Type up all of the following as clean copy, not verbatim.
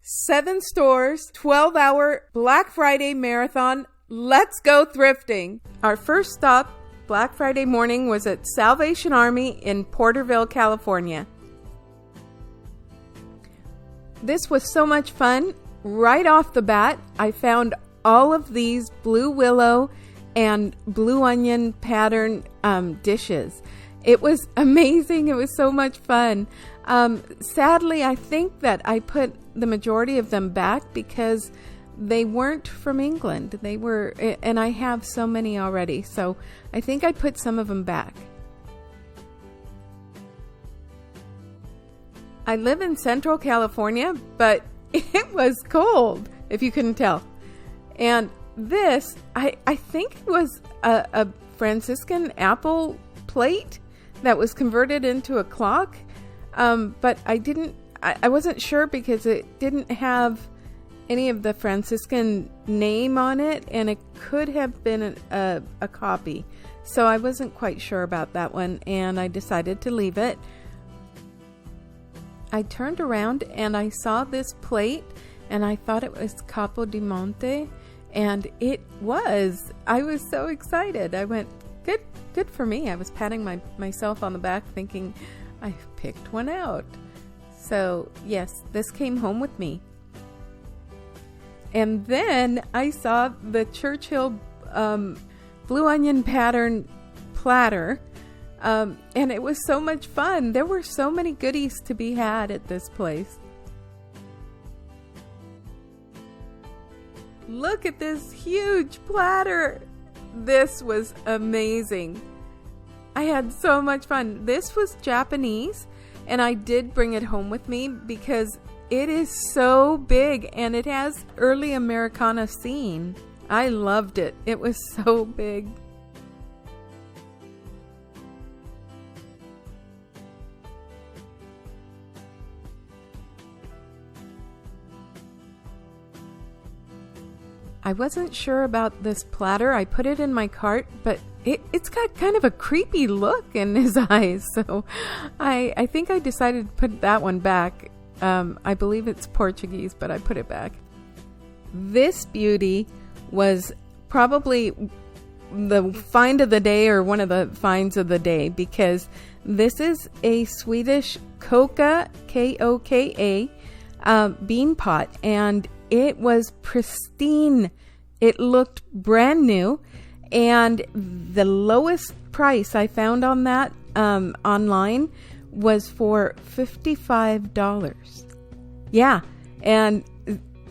7 stores, 12-hour Black Friday marathon. Let's go thrifting. Our first stop Black Friday morning was at Salvation Army in Porterville, California. This was so much fun. Right off the bat, I found all of these blue willow and blue onion pattern dishes. It was amazing. It was so much fun. Sadly, I think that I put the majority of them back because they weren't from England. They were, and I have so many already. So I think I put some of them back. I live in Central California, but it was cold, if you couldn't tell. And this, I think it was a Franciscan apple plate that was converted into a clock. But I wasn't sure because it didn't have any of the Franciscan name on it, and it could have been a copy. So I wasn't quite sure about that one, and I decided to leave it. I turned around and I saw this plate, and I thought it was Capodimonte, and it was. I was so excited. I went, good for me. I was patting myself on the back thinking, I picked one out. So yes, this came home with me. And then I saw the Churchill blue onion pattern platter. And it was so much fun. There were so many goodies to be had at this place. Look at this huge platter. This was amazing. I had so much fun. This was Japanese, and I did bring it home with me because it is so big and it has early Americana scene. I loved it. It was so big. I wasn't sure about this platter. I put it in my cart, but it's got kind of a creepy look in his eyes. So I think I decided to put that one back. I believe it's Portuguese, but I put it back. This beauty was probably the find of the day, or one of the finds of the day, because this is a Swedish Koka, K-O-K-A, bean pot, and it was pristine. It looked brand new, and the lowest price I found on that online was for $55. Yeah, and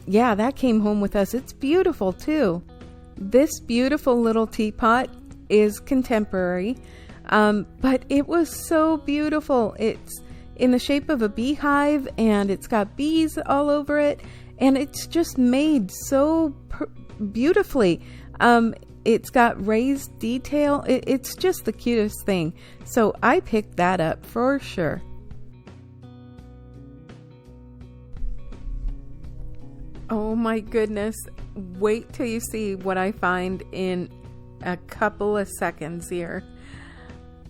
yeah, that came home with us. It's beautiful too. This beautiful little teapot is contemporary, but it was so beautiful. It's in the shape of a beehive, and it's got bees all over it. And it's just made so beautifully. It's got raised detail. It's just the cutest thing. So I picked that up for sure. Oh my goodness. Wait till you see what I find in a couple of seconds here.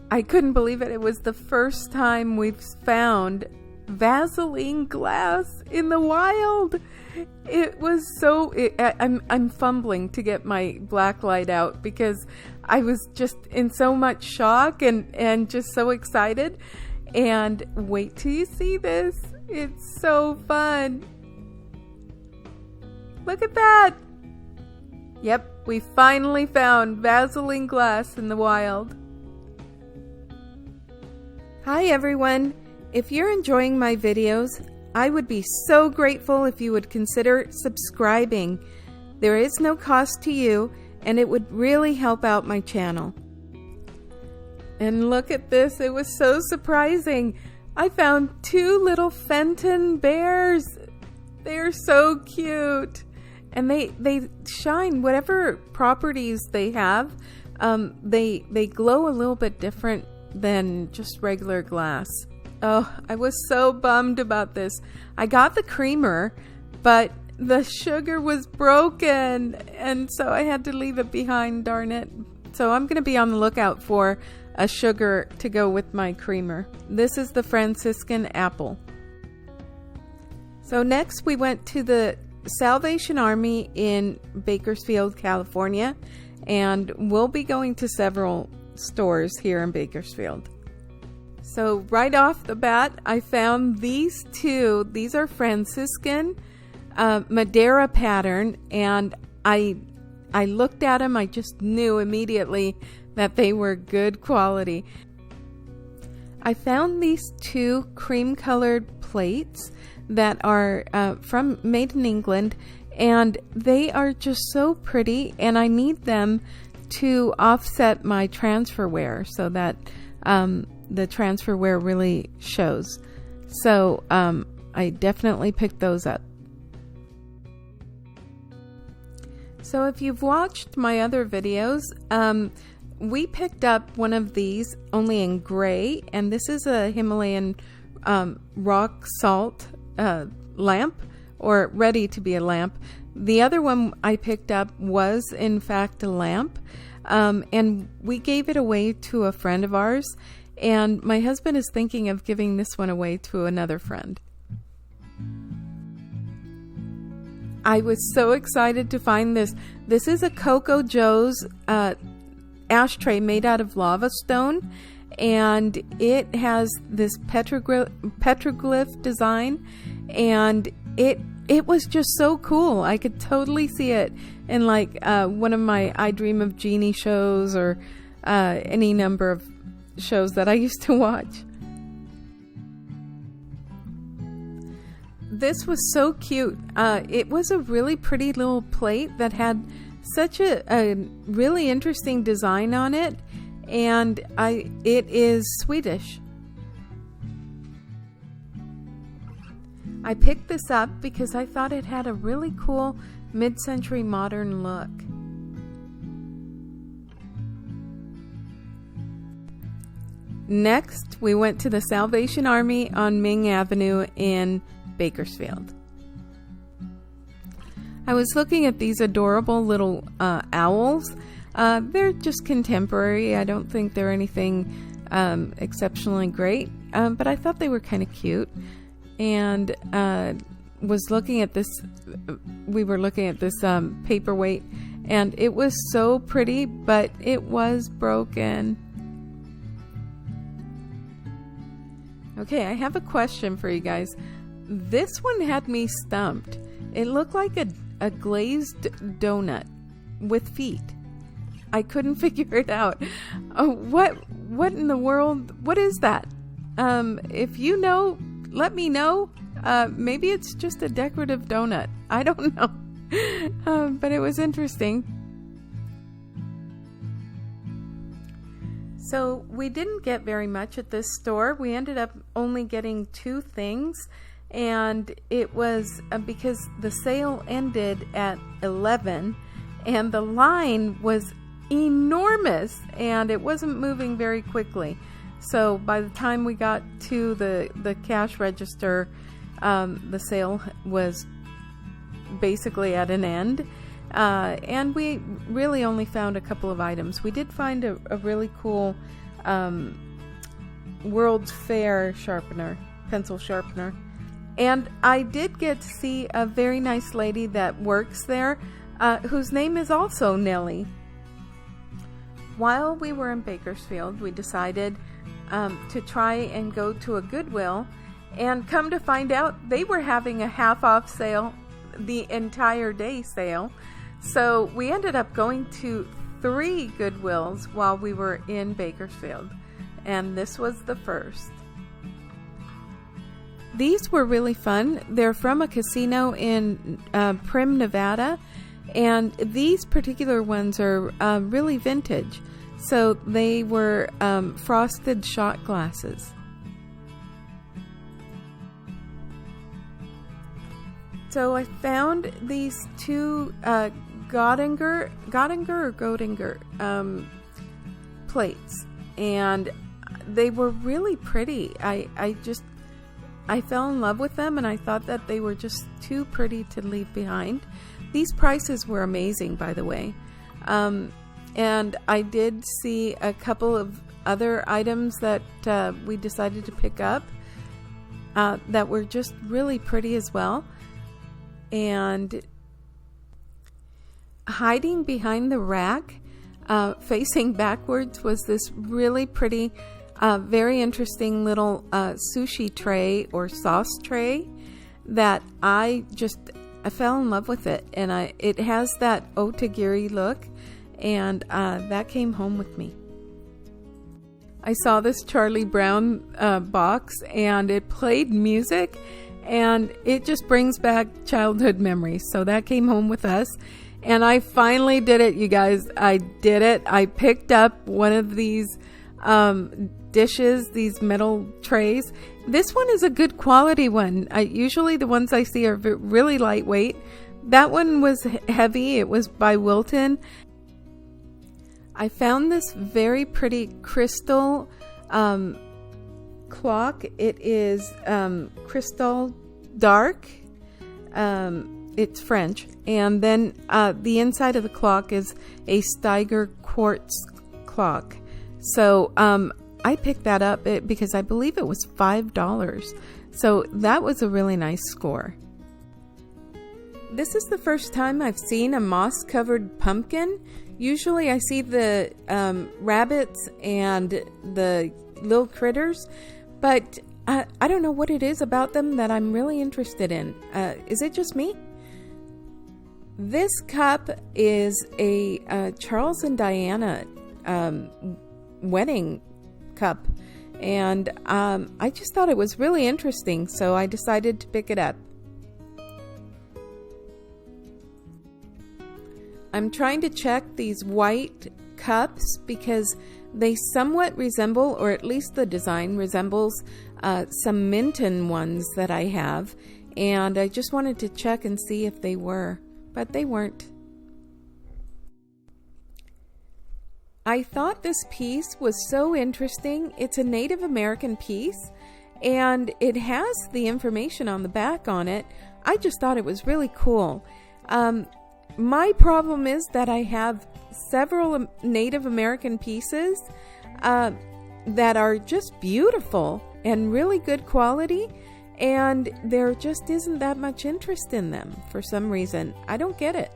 I couldn't believe it. It was the first time we've found Vaseline glass in the wild. It was so I'm fumbling to get my black light out because I was just in so much shock and just so excited. And wait till you see this. It's so fun. Look at that. Yep, we finally found Vaseline glass in the wild. Hi everyone. If you're enjoying my videos, I would be so grateful if you would consider subscribing. There is no cost to you, and it would really help out my channel. And look at this. It was so surprising. I found 2 little Fenton bears. They're so cute. And they shine. Whatever properties they have, they glow a little bit different than just regular glass. Oh, I was so bummed about this. I got the creamer, but the sugar was broken, and so I had to leave it behind, darn it. So I'm going to be on the lookout for a sugar to go with my creamer. This is the Franciscan apple. So next we went to the Salvation Army in Bakersfield, California, and we'll be going to several stores here in Bakersfield. So right off the bat, I found these two. These are Franciscan Madeira pattern, and I looked at them. I just knew immediately that they were good quality. I found these two cream-colored plates that are made in England, and they are just so pretty, and I need them to offset my transfer wear so that the transfer wear really shows. So I definitely picked those up. So if you've watched my other videos, we picked up one of these only in gray, and this is a Himalayan rock salt lamp, or ready to be a lamp. The other one I picked up was in fact a lamp, and we gave it away to a friend of ours, and my husband is thinking of giving this one away to another friend. I was so excited to find this. This is a Coco Joe's ashtray made out of lava stone, and it has this petroglyph design, and it was just so cool. I could totally see it in like one of my I Dream of Genie shows, or any number of shows that I used to watch. This was so cute. It was a really pretty little plate that had such a really interesting design on it, and it is Swedish. I picked this up because I thought it had a really cool mid-century modern look. Next, we went to the Salvation Army on Ming Avenue in Bakersfield. I was looking at these adorable little owls. They're just contemporary. I don't think they're anything exceptionally great, but I thought they were kind of cute. And was looking at this. We were looking at this paperweight, and it was so pretty, but it was broken. Okay, I have a question for you guys. This one had me stumped. It looked like a glazed donut with feet. I couldn't figure it out. What in the world? What is that? If you know, let me know. Maybe it's just a decorative donut. I don't know. But it was interesting. So we didn't get very much at this store. We ended up only getting 2 things. And it was because the sale ended at 11, and the line was enormous, and it wasn't moving very quickly. So by the time we got to the cash register, the sale was basically at an end, and we really only found a couple of items. We did find a really cool World's Fair sharpener, pencil sharpener. And I did get to see a very nice lady that works there, whose name is also Nelly. While we were in Bakersfield, we decided to try and go to a Goodwill, and come to find out they were having a half-off sale, the entire day sale. So we ended up going to 3 Goodwills while we were in Bakersfield, and this was the first. These were really fun. They're from a casino in Primm, Nevada, and these particular ones are really vintage. So they were frosted shot glasses. So I found these 2 Godinger plates, and they were really pretty. I fell in love with them, and I thought that they were just too pretty to leave behind. These prices were amazing, by the way. And I did see a couple of other items that we decided to pick up. that were just really pretty as well. And hiding behind the rack, facing backwards, was this really pretty, very interesting little sushi tray or sauce tray that I fell in love with it. And it has that otagiri look, and that came home with me. I saw this Charlie Brown box, and it played music, and it just brings back childhood memories. So that came home with us. And I finally did it, you guys. I did it. I picked up one of these dishes, these metal trays. This one is a good quality one. Usually the ones I see are really lightweight. That one was heavy. It was by Wilton. I found this very pretty crystal clock. It is crystal dark. It's French. And then the inside of the clock is a Steiger quartz clock. So I picked that up because I believe it was $5. So that was a really nice score. This is the first time I've seen a moss-covered pumpkin. Usually I see the rabbits and the little critters, but I don't know what it is about them that I'm really interested in. Is it just me? This cup is a Charles and Diana wedding cup, and I just thought it was really interesting, so I decided to pick it up. I'm trying to check these white cups because they somewhat resemble, or at least the design resembles, some Minton ones that I have, and I just wanted to check and see if they were, but they weren't. I thought this piece was so interesting. It's a Native American piece, and it has the information on the back on it. I just thought it was really cool. My problem is that I have several Native American pieces that are just beautiful and really good quality, and there just isn't that much interest in them for some reason. I don't get it.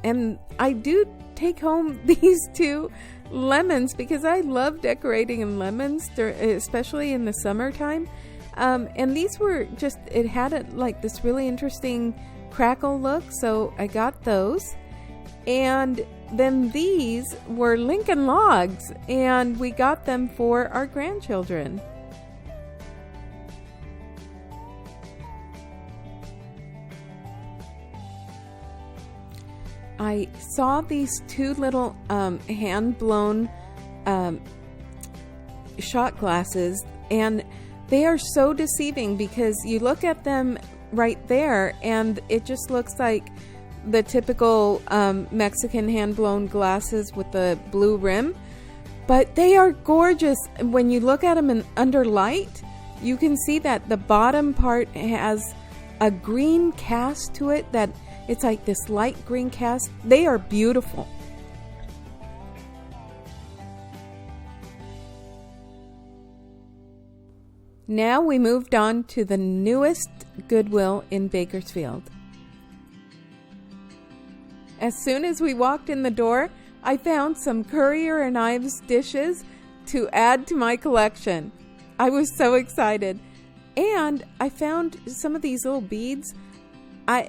And I do take home these two lemons because I love decorating in lemons, especially in the summertime. And these were just, it had like this really interesting crackle look, so I got those. And then these were Lincoln logs, and we got them for our grandchildren. I saw these two little hand-blown shot glasses, and they are so deceiving because you look at them right there and it just looks like the typical Mexican hand-blown glasses with the blue rim, but they are gorgeous. When you look at them under light, you can see that the bottom part has a green cast to it, that it's like this light green cast. They are beautiful. Now we moved on to the newest Goodwill in Bakersfield. As soon as we walked in the door, I found some Currier and Ives dishes to add to my collection. I was so excited. And I found some of these little beads. I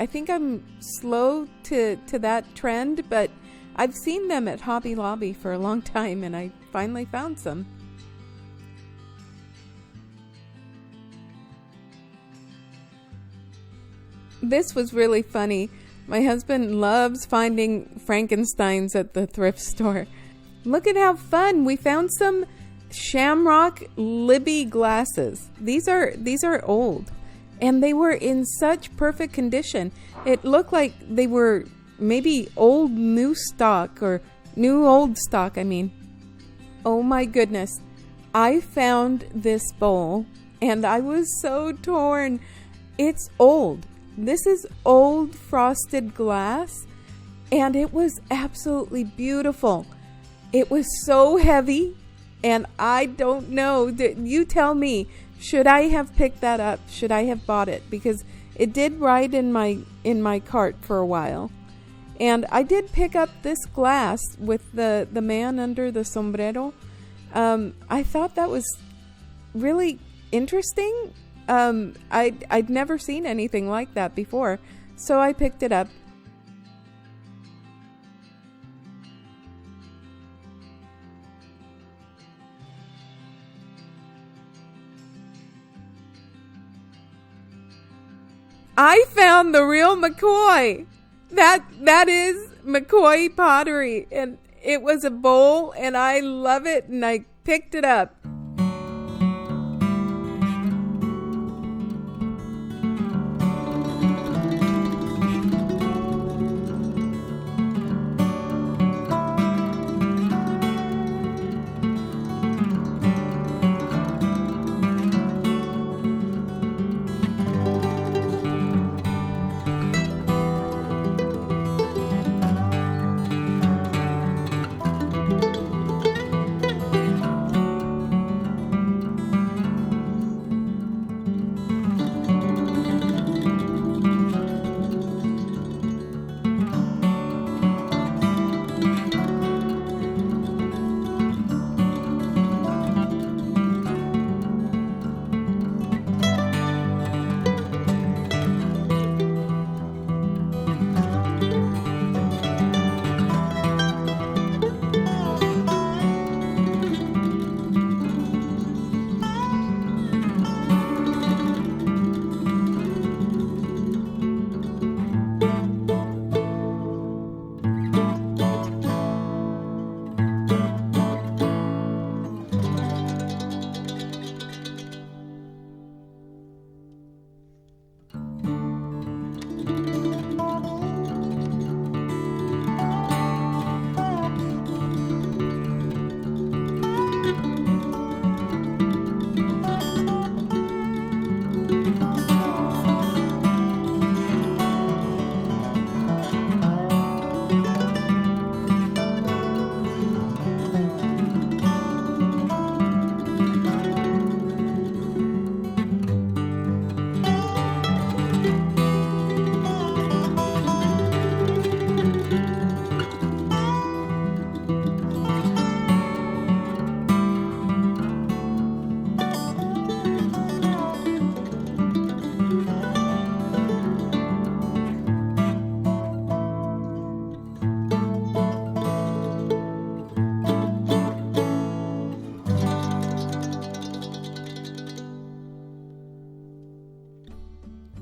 think I'm slow to that trend, but I've seen them at Hobby Lobby for a long time, and I finally found some. This was really funny. My husband loves finding Frankensteins at the thrift store. Look at how fun. We found some shamrock Libby glasses. These are old, and they were in such perfect condition. It looked like they were maybe old new stock, or new old stock, I mean. Oh my goodness. I found this bowl and I was so torn. It's old. This is old frosted glass, and it was absolutely beautiful. It was so heavy, and I don't know. You tell me, should I have picked that up? Should I have bought it? Because it did ride in my cart for a while. And I did pick up this glass with the man under the sombrero. I thought that was really interesting. I'd never seen anything like that before, so I picked it up. I found the real McCoy. That is McCoy pottery, and it was a bowl, and I love it, and I picked it up.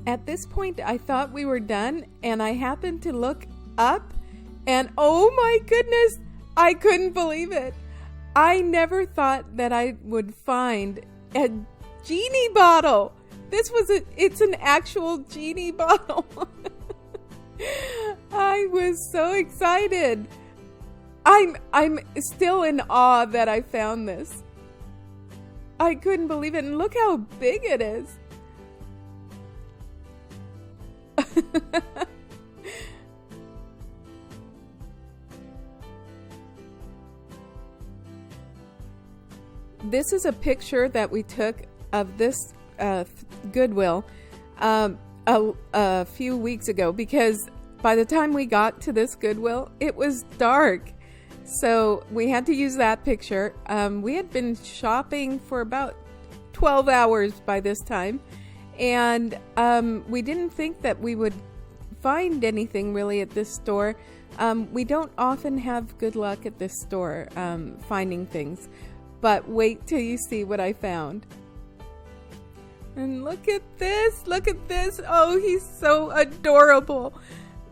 At this point, I thought we were done, and I happened to look up, and oh my goodness, I couldn't believe it. I never thought that I would find a Genie bottle. It's an actual Genie bottle. I was so excited. I'm still in awe that I found this. I couldn't believe it, and look how big it is. This is a picture that we took of this Goodwill a few weeks ago, because by the time we got to this Goodwill, it was dark. So we had to use that picture. We had been shopping for about 12 hours by this time. And we didn't think that we would find anything really at this store. We don't often have good luck at this store finding things. But wait till you see what I found. And look at this. Look at this. Oh, he's so adorable.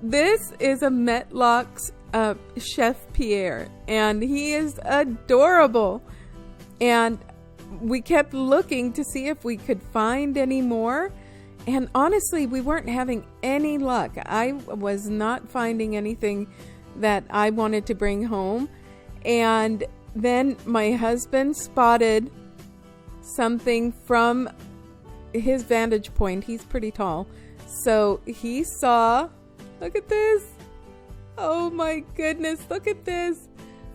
This is a Metloc's Chef Pierre. And he is adorable. And we kept looking to see if we could find any more, and honestly, we weren't having any luck. I was not finding anything that I wanted to bring home, and then my husband spotted something from his vantage point. He's pretty tall, so he saw, look at this. Oh my goodness, look at this.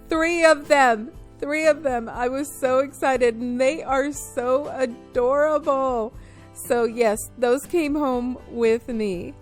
3 of them. 3 of them. I was so excited, and they are so adorable. So yes, those came home with me.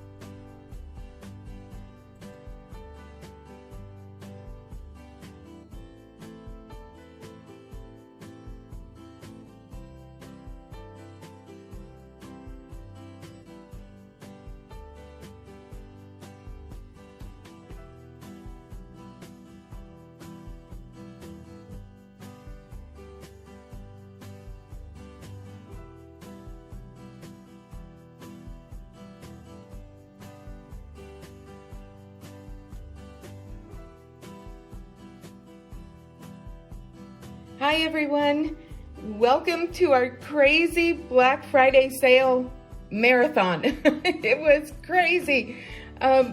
Hi everyone, welcome to our crazy Black Friday sale marathon. It was crazy.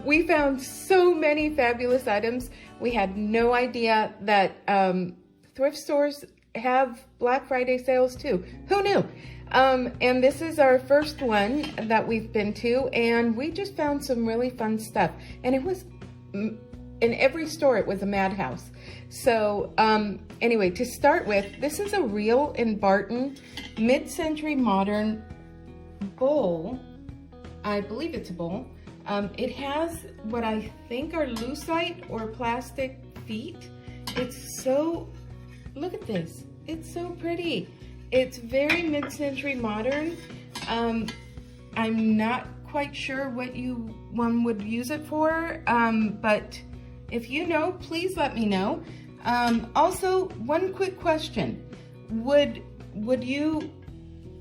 We found so many fabulous items. We had no idea that thrift stores have Black Friday sales too. Who knew? And this is our first one that we've been to, and we just found some really fun stuff. And it was, in every store, it was a madhouse. So anyway, to start with, this is a Real in Barton mid-century modern bowl. I believe it's a bowl. It has what I think are lucite or plastic feet. It's so, look at this. It's so pretty. It's very mid-century modern. I'm not quite sure what one would use it for, but if you know, please let me know. Also, one quick question. Would you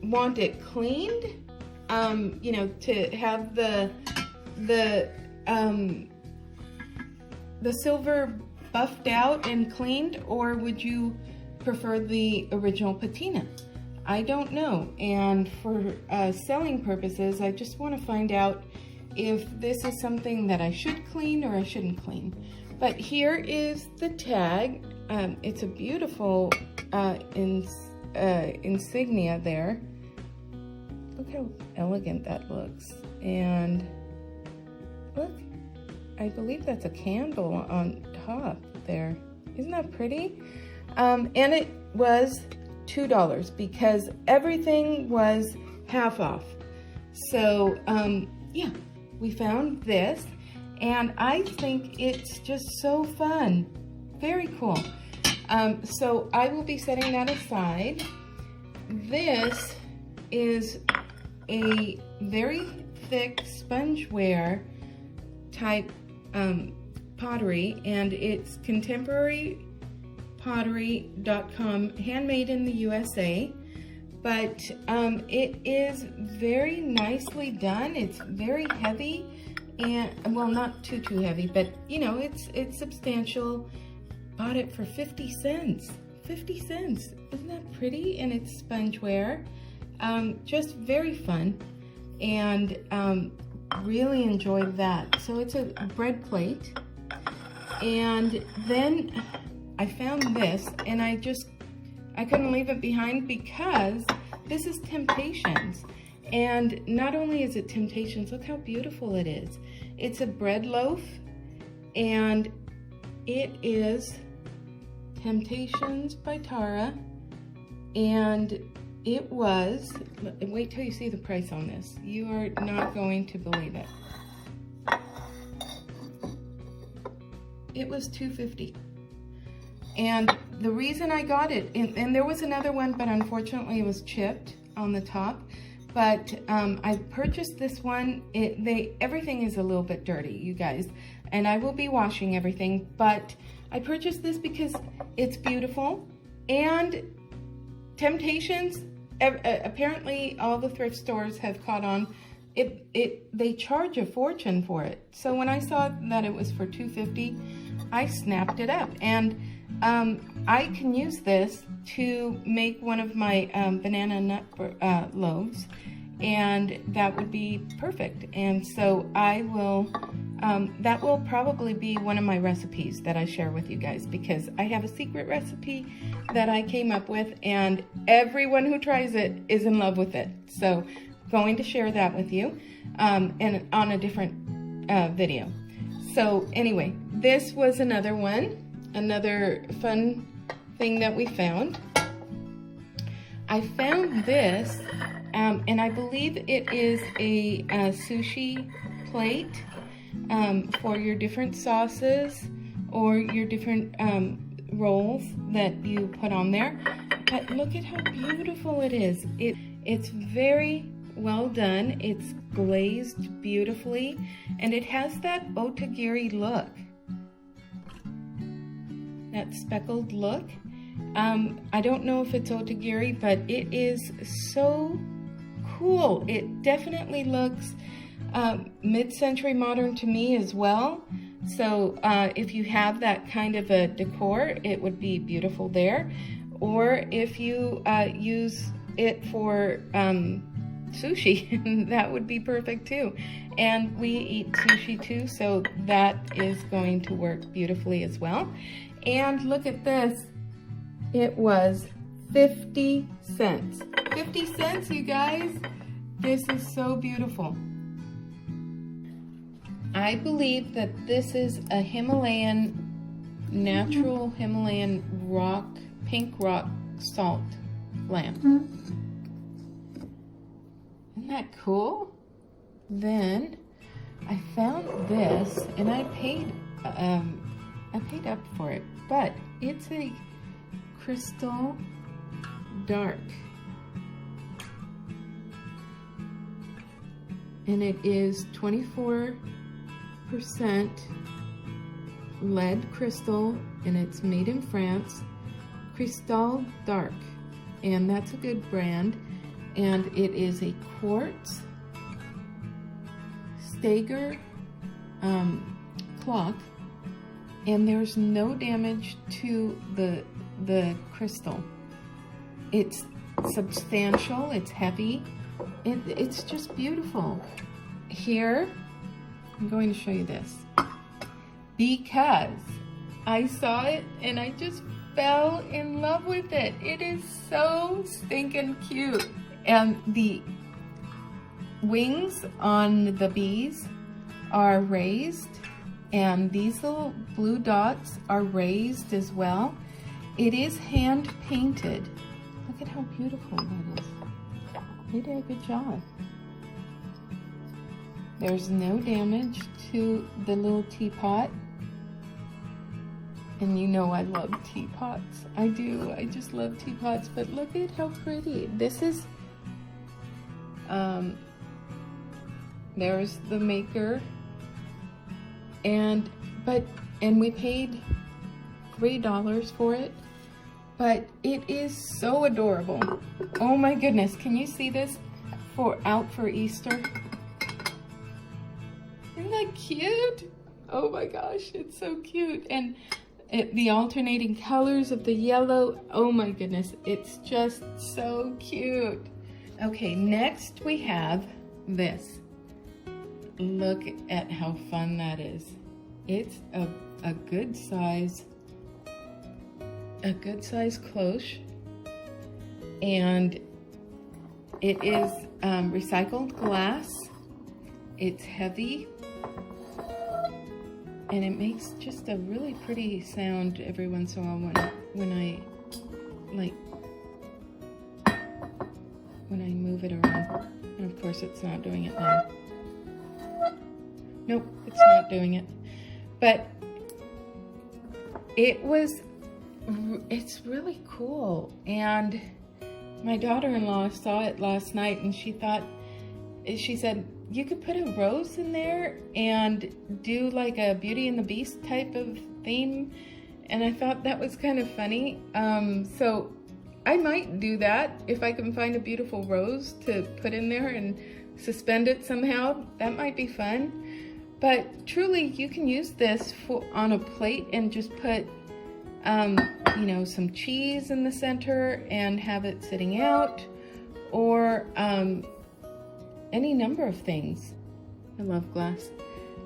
want it cleaned? You know, to have the silver buffed out and cleaned, or would you prefer the original patina? I don't know. And for selling purposes, I just want to find out if this is something that I should clean or I shouldn't clean. But here is the tag. It's a beautiful insignia there. Look how elegant that looks. And look, I believe that's a candle on top there. Isn't that pretty? And it was $2 because everything was half off. So yeah, we found this. And I think it's just so fun. Very cool. So I will be setting that aside. This is a very thick spongeware type pottery, and it's contemporarypottery.com, handmade in the USA. But it is very nicely done. It's very heavy. And well, not too heavy, but you know, it's substantial. Bought it for 50 cents. 50 cents. Isn't that pretty? And it's spongeware. Just very fun, and really enjoyed that. So it's a bread plate. And then I found this, and I couldn't leave it behind because this is Temptations. And not only is it Temptations, look how beautiful it is. It's a bread loaf, and it is Temptations by Tara, and it was, wait till you see the price on this. You are not going to believe it. It was $2.50. And the reason I got it, and there was another one, but unfortunately it was chipped on the top. But I purchased this one. Everything is a little bit dirty, you guys, and I will be washing everything. But I purchased this because it's beautiful, and Temptations. Apparently, all the thrift stores have caught on. They charge a fortune for it. So when I saw that it was for $2.50, I snapped it up, and I can use this to make one of my banana nut loaves, and that would be perfect. And so I will, that will probably be one of my recipes that I share with you guys, because I have a secret recipe that I came up with, and everyone who tries it is in love with it. So going to share that with you and on a different video. So anyway, this was another one, another fun thing that we found. I found this, and I believe it is a sushi plate for your different sauces or your different rolls that you put on there. But look at how beautiful it is. It's very well done. It's glazed beautifully, and it has that otagiri look, that speckled look. I don't know if it's otagiri, but it is so cool. It definitely looks mid-century modern to me as well. So if you have that kind of a decor, it would be beautiful there. Or if you use it for sushi, that would be perfect too. And we eat sushi too, so that is going to work beautifully as well. And look at this. It was 50 cents. 50 cents, you guys. This is so beautiful. I believe that this is a natural Himalayan rock, pink rock salt lamp. Isn't that cool? Then I found this, and I paid up for it, but it's a crystal dark, and it is 24% lead crystal, and it's made in France. Cristal Dark, and that's a good brand, and it is a quartz Stager clock, and there's no damage to the crystal. It's substantial, it's heavy, it's just beautiful. Here, I'm going to show you this because I saw it and I just fell in love with it. It is so stinking cute. And the wings on the bees are raised, and these little blue dots are raised as well. It is hand painted. Look at how beautiful that is. They did a good job. There's no damage to the little teapot. And you know I love teapots. I do. I just love teapots. But look at how pretty. This is, there's the maker. And we paid $3 for it. But it is so adorable. Oh my goodness. Can you see this out for Easter? Isn't that cute? Oh my gosh, it's so cute. And the alternating colors of the yellow, oh my goodness, it's just so cute. Okay, next we have this. Look at how fun that is. It's a good size cloche, and it is recycled glass. It's heavy, and it makes just a really pretty sound every once in a while when I move it around. And of course it's not doing it now. Nope, it's not doing it. But it's really cool. And my daughter-in-law saw it last night, and she said, you could put a rose in there and do like a Beauty and the Beast type of theme. And I thought that was kind of funny. So I might do that if I can find a beautiful rose to put in there and suspend it somehow. That might be fun. But truly, you can use this on a plate and just put, some cheese in the center and have it sitting out, or any number of things. I love glass.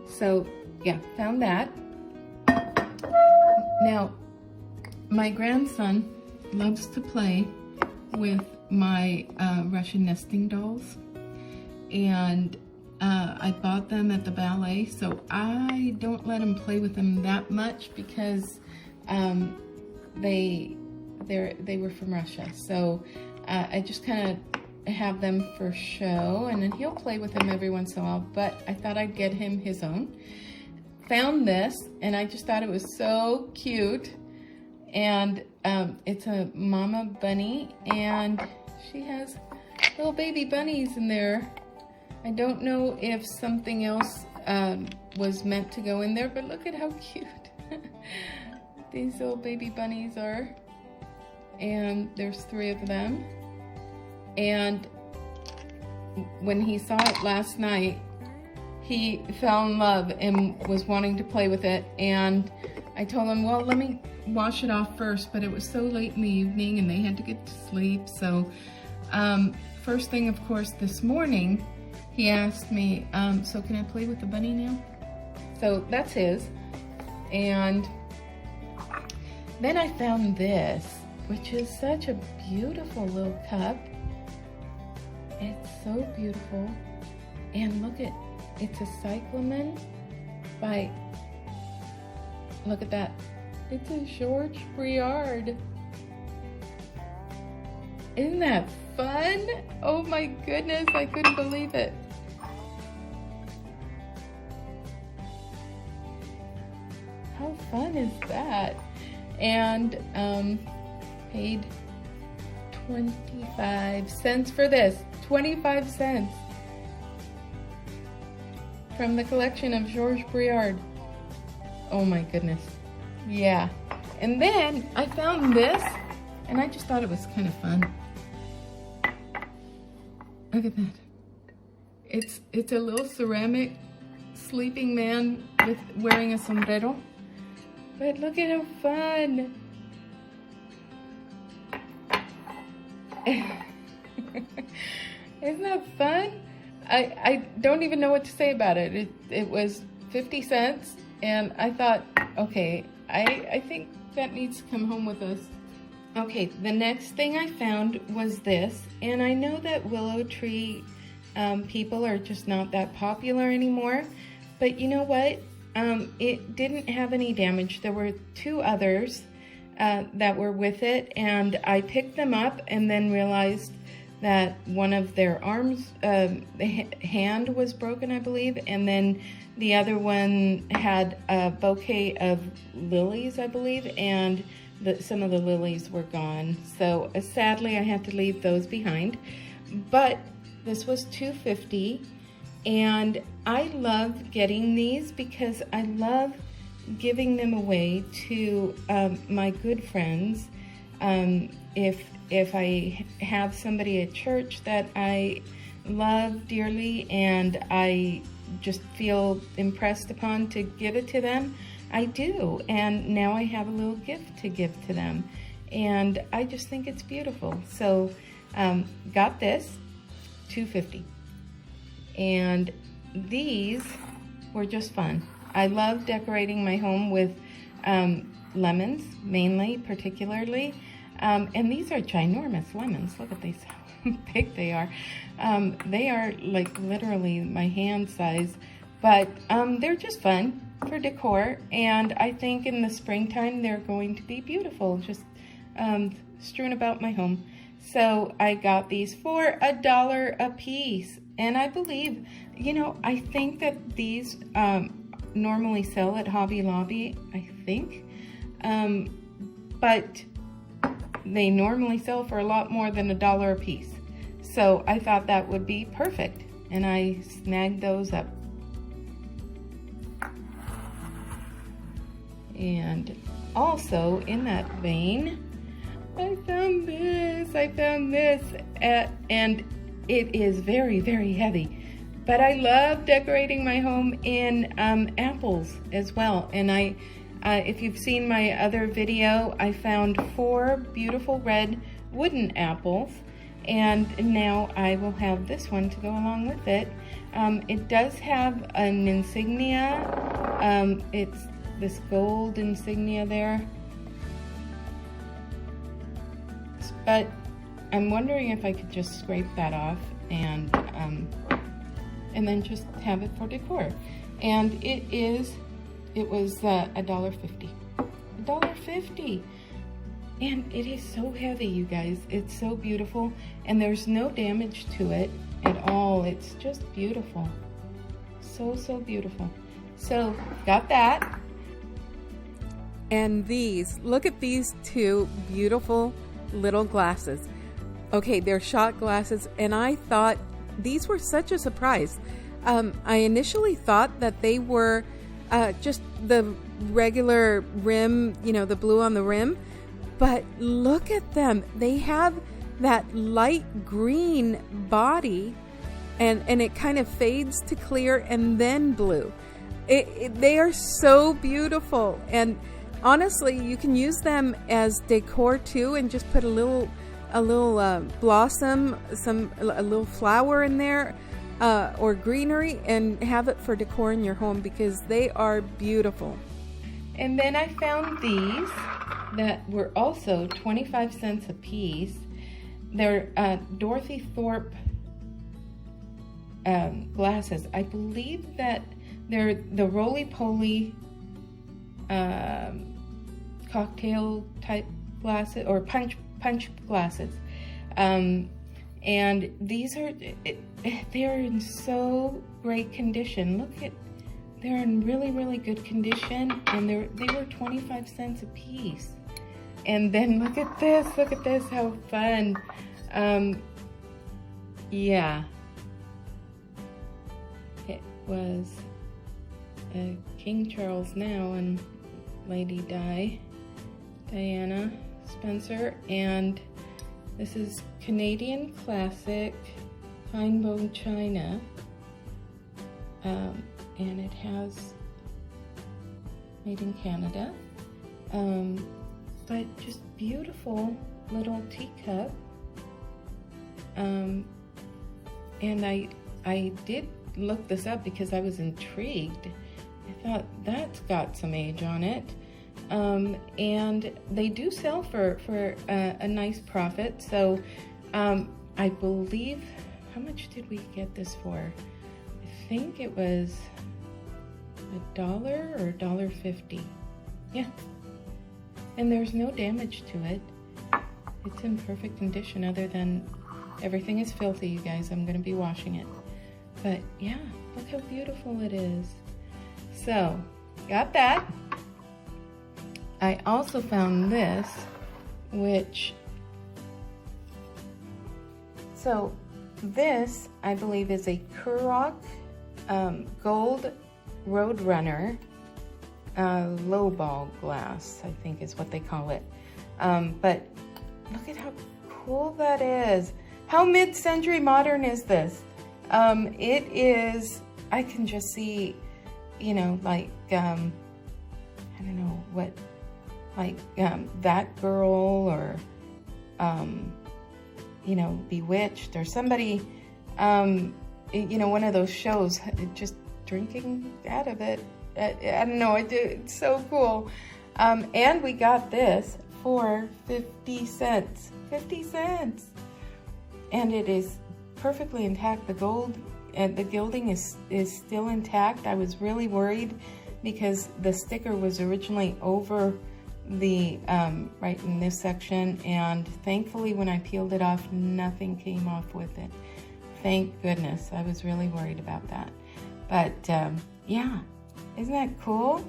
So yeah, found that. Now, my grandson loves to play with my Russian nesting dolls, and I bought them at the ballet, so I don't let him play with them that much because they they were from Russia. So I just kind of have them for show, and then he'll play with them every once in a while, but I thought I'd get him his own. Found this, and I just thought it was so cute. And it's a mama bunny, and she has little baby bunnies in there. I don't know if something else was meant to go in there, but look at how cute these little baby bunnies are. And there's 3 of them. And when he saw it last night, he fell in love and was wanting to play with it. And I told him, well, let me wash it off first, but it was so late in the evening and they had to get to sleep. So first thing, of course, this morning, he asked me, so can I play with the bunny now? So that's his. And then I found this, which is such a beautiful little cup. It's so beautiful. And look at, it's a cyclamen by, look at that. It's a George Briard. Isn't that fun? Oh my goodness, I couldn't believe it. How fun is that? And paid 25 cents for this. 25 cents. From the collection of George Briard. Oh my goodness. Yeah. And then I found this, and I just thought it was kind of fun. Look at that. It's a little ceramic sleeping man with wearing a sombrero. But look at how fun. Isn't that fun? I don't even know what to say about it. It was 50 cents, and I thought, okay, I think that needs to come home with us. Okay, the next thing I found was this, and I know that willow tree people are just not that popular anymore, but you know what? It didn't have any damage. There were 2 others that were with it, and I picked them up and then realized that one of their arms, the hand was broken, I believe, and then the other one had a bouquet of lilies, I believe, and some of the lilies were gone. So sadly, I had to leave those behind. But this was $2.50, and I love getting these because I love giving them away to my good friends. If I have somebody at church that I love dearly and I just feel impressed upon to give it to them, I do. And now I have a little gift to give to them. And I just think it's beautiful. So got this, $2.50. And these were just fun. I love decorating my home with lemons, mainly, particularly. And these are ginormous lemons. Look at these, how big they are. They are like literally my hand size, but they're just fun for decor. And I think in the springtime, they're going to be beautiful, just strewn about my home. So I got these for $1 a piece. And I believe, you know, I think that these normally sell at Hobby Lobby, I think. But they normally sell for a lot more than $1 a piece. So I thought that would be perfect, and I snagged those up. And also in that vein, I found this, and it is very, very heavy. But I love decorating my home in apples as well. And if you've seen my other video, I found 4 beautiful red wooden apples, and now I will have this one to go along with it. It does have an insignia. It's this gold insignia there. But I'm wondering if I could just scrape that off and then just have it for decor. And it was $1.50. $1.50. And it is so heavy, you guys. It's so beautiful, and there's no damage to it at all. It's just beautiful. So, so beautiful. So, got that. And these, look at these two beautiful little glasses. Okay, they're shot glasses, and I thought these were such a surprise. I initially thought that they were just the regular rim, you know, the blue on the rim. But look at them. They have that light green body, and it kind of fades to clear and then blue. They are so beautiful. And honestly, you can use them as decor too, and just put a little blossom, a little flower in there, or greenery, and have it for decor in your home, because they are beautiful. And then I found these that were also 25 cents a piece. They're Dorothy Thorpe glasses. I believe that they're the roly-poly cocktail type glasses, or punch glasses. And these are, they're in so great condition. Look at, they're in really, really good condition, and they were 25 cents a piece. And then look at this, how fun. Yeah. It was King Charles now and Lady Diana Spencer, and this is Canadian classic fine bone china, and it has made in Canada, but just beautiful little teacup, and I did look this up because I was intrigued. I thought that's got some age on it. And they do sell for a nice profit. So I believe, how much did we get this for? I think it was $1 or $1.50. Yeah. And there's no damage to it. It's in perfect condition, other than everything is filthy, you guys. I'm going to be washing it. But yeah, look how beautiful it is. So, got that. I also found this, so this, I believe, is a Currier Gold Roadrunner lowball glass, I think is what they call it. But look at how cool that is. How mid-century modern is this? It is, I can just see, you know, like, I don't know what, like That Girl, or you know, Bewitched, or somebody, you know, one of those shows, just drinking out of it. I don't know, it's so cool. And we got this for 50 cents. 50 cents! And it is perfectly intact. The gold and the gilding is still intact. I was really worried because the sticker was originally over the right in this section, and thankfully when I peeled it off, nothing came off with it. Thank goodness. I was really worried about that. But yeah, isn't that cool?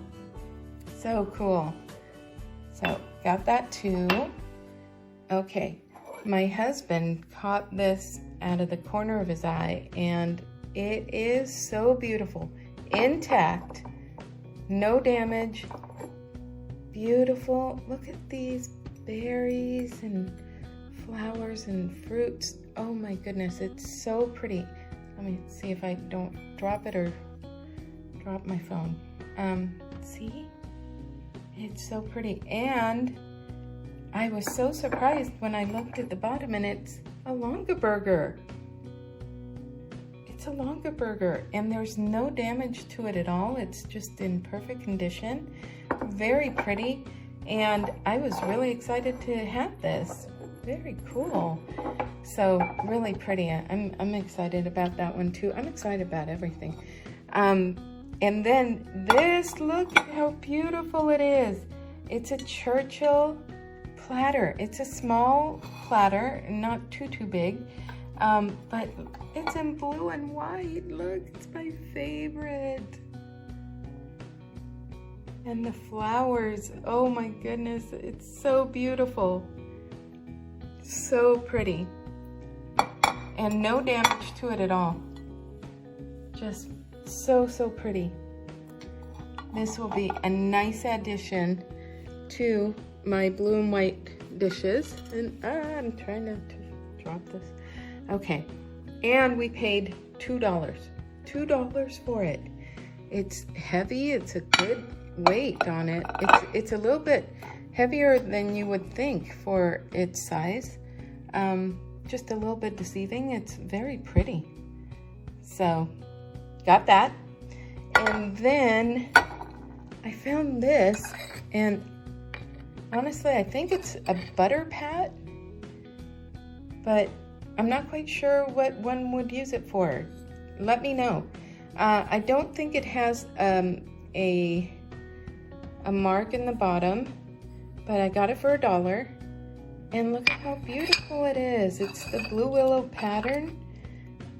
So cool. So got that too. Okay, my husband caught this out of the corner of his eye, and it is so beautiful. Intact, no damage. Beautiful. Look at these berries and flowers and fruits. Oh my goodness, it's so pretty. Let me see if I don't drop it or drop my phone. See? It's so pretty. And I was so surprised when I looked at the bottom, and it's a Longaberger. It's a Longaberger, and there's no damage to it at all. It's just in perfect condition. Very pretty, and I was really excited to have this. Very cool. So really pretty. I'm excited about that one too. I'm excited about everything. And then this, look how beautiful it is. It's a Churchill platter. It's a small platter, not too big, but it's in blue and white. Look, it's my favorite. And the flowers, oh my goodness, it's so beautiful. So pretty. And no damage to it at all. Just so pretty. This will be a nice addition to my blue and white dishes. And I'm trying not to drop this. Okay, and we paid $2. $2 for it. It's heavy, it's a good weight on it. It's a little bit heavier than you would think for its size. Just a little bit deceiving. It's very pretty. So, got that. And then I found this, and honestly, I think it's a butter pat, but I'm not quite sure what one would use it for. Let me know. I don't think it has a mark in the bottom, but I got it for $1. And look how beautiful it is. It's the blue willow pattern,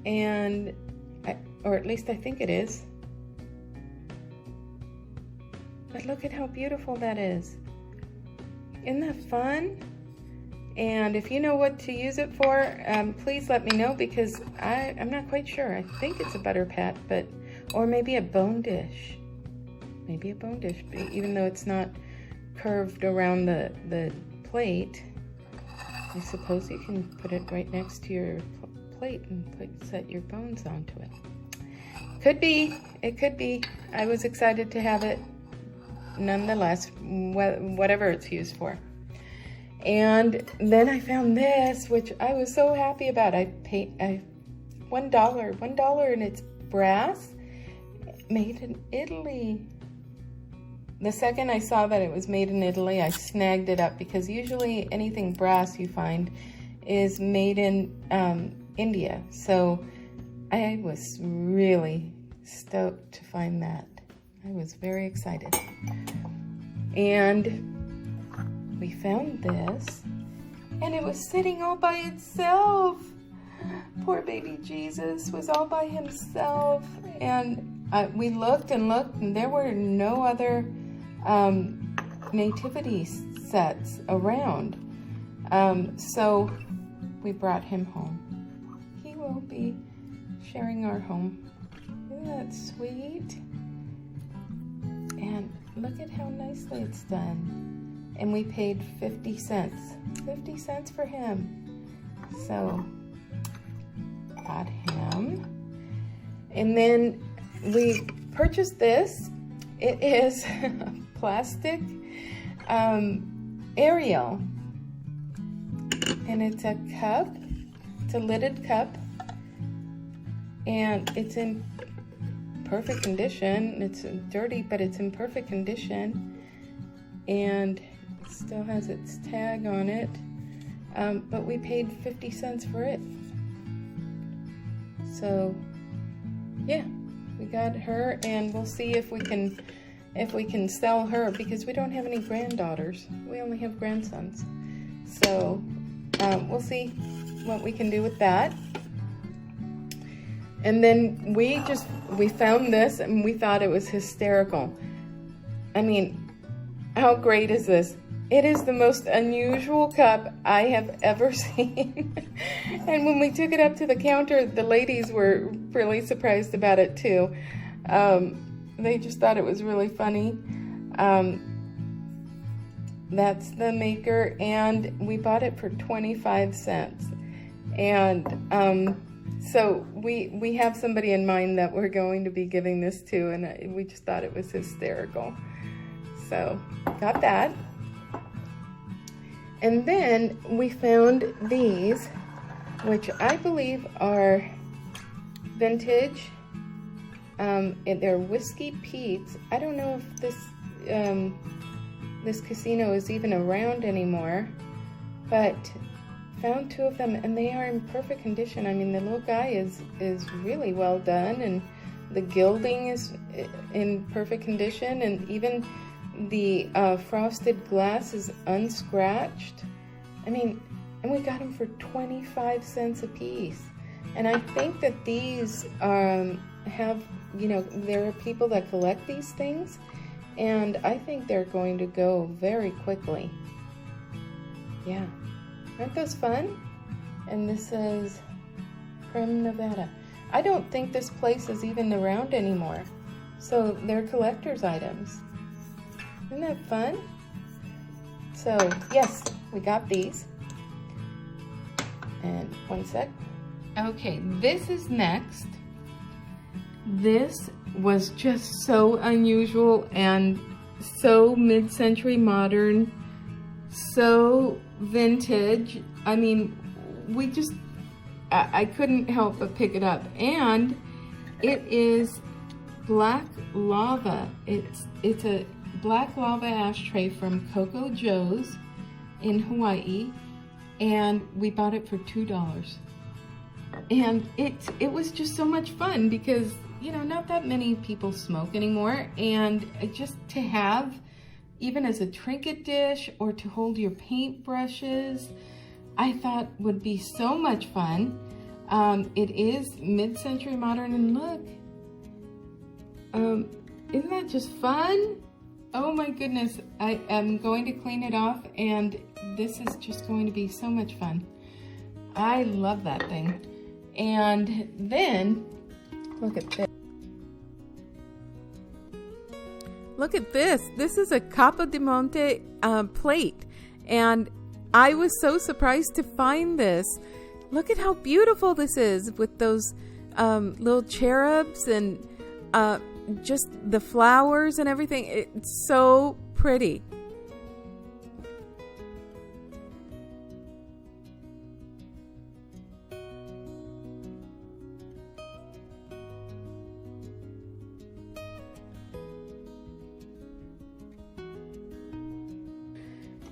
and or at least I think it is. But look at how beautiful that is. Isn't that fun? And if you know what to use it for, please let me know, because I'm not quite sure. I think it's a butter pat, or maybe a bone dish. Maybe a bone dish, even though it's not curved around the plate. I suppose you can put it right next to your plate and set your bones onto it. Could be. It could be. I was excited to have it nonetheless, whatever it's used for. And then I found this, which I was so happy about. I paid $1, and it's brass, made in Italy. The second I saw that it was made in Italy, I snagged it up, because usually anything brass you find is made in India. So I was really stoked to find that. I was very excited. And we found this, and it was sitting all by itself. Poor baby Jesus was all by himself. And we looked and looked, and there were no other nativity sets around. So we brought him home. He will be sharing our home. Isn't that sweet? And look at how nicely it's done. And we paid 50 cents. 50 cents for him. So got him. And then we purchased this. It is a plastic Ariel, and it's a cup. It's a lidded cup, and it's in perfect condition. It's dirty, but it's in perfect condition, and it still has its tag on it. But we paid 50 cents for it. So yeah, we got her, and we'll see if we can sell her, because we don't have any granddaughters. We only have grandsons. So we'll see what we can do with that. And then we found this, and we thought it was hysterical. I mean, how great is this? It is the most unusual cup I have ever seen. And when we took it up to the counter, the ladies were really surprised about it too. They just thought it was really funny. That's the maker, and we bought it for 25 cents. And so we have somebody in mind that we're going to be giving this to, and we just thought it was hysterical. So got that. And then we found these, which I believe are vintage. They're Whiskey Pete's. I don't know if this casino is even around anymore, but found two of them, and they are in perfect condition. I mean, the little guy is really well done, and the gilding is in perfect condition, and even the frosted glass is unscratched. I mean, and we got them for 25 cents a piece. And I think that these have, you know, there are people that collect these things, and I think they're going to go very quickly. Yeah. Aren't those fun? And this says Prim, Nevada. I don't think this place is even around anymore. So they're collector's items. Isn't that fun? So yes, we got these. And one sec. Okay, this is next. This was just so unusual and so mid-century modern, so vintage. I mean, I couldn't help but pick it up. And it is black lava. It's a black lava ashtray from Coco Joe's in Hawaii, and we bought it for $2. And it was just so much fun because, you know, not that many people smoke anymore, and just to have, even as a trinket dish or to hold your paintbrushes, I thought would be so much fun. It is mid-century modern, and look, isn't that just fun? Oh my goodness, I am going to clean it off, and this is just going to be so much fun. I love that thing. And then, look at this. Look at this. This is a Capodimonte plate, and I was so surprised to find this. Look at how beautiful this is with those little cherubs and just the flowers and everything. It's so pretty.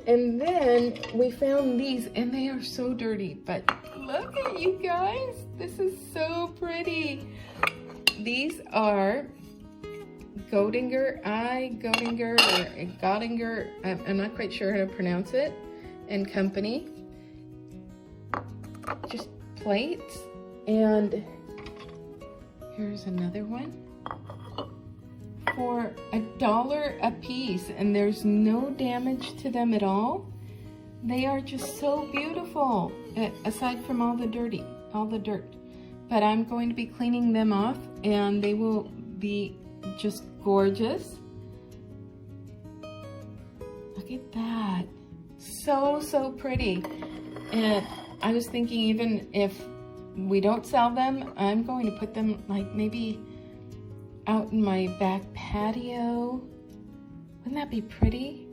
And then we found these, and they are so dirty, but look at you guys. This is so pretty. These are Godinger, I'm not quite sure how to pronounce it, and Company. Just plates. And here's another one for $1 a piece, and there's no damage to them at all. They are just so beautiful, aside from all the dirt. But I'm going to be cleaning them off, and they will be just gorgeous. Look at that. So pretty. And I was thinking, even if we don't sell them, I'm going to put them like maybe out in my back patio. Wouldn't that be pretty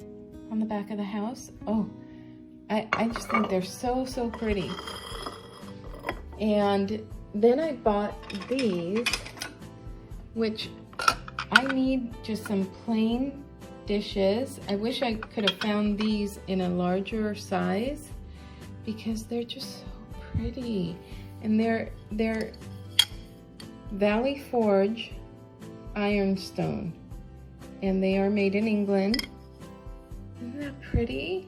on the back of the house? Oh, I just think they're so pretty. And then I bought these, which I need just some plain dishes. I wish I could have found these in a larger size because they're just so pretty. And they're Valley Forge Ironstone, and they are made in England. Isn't that pretty?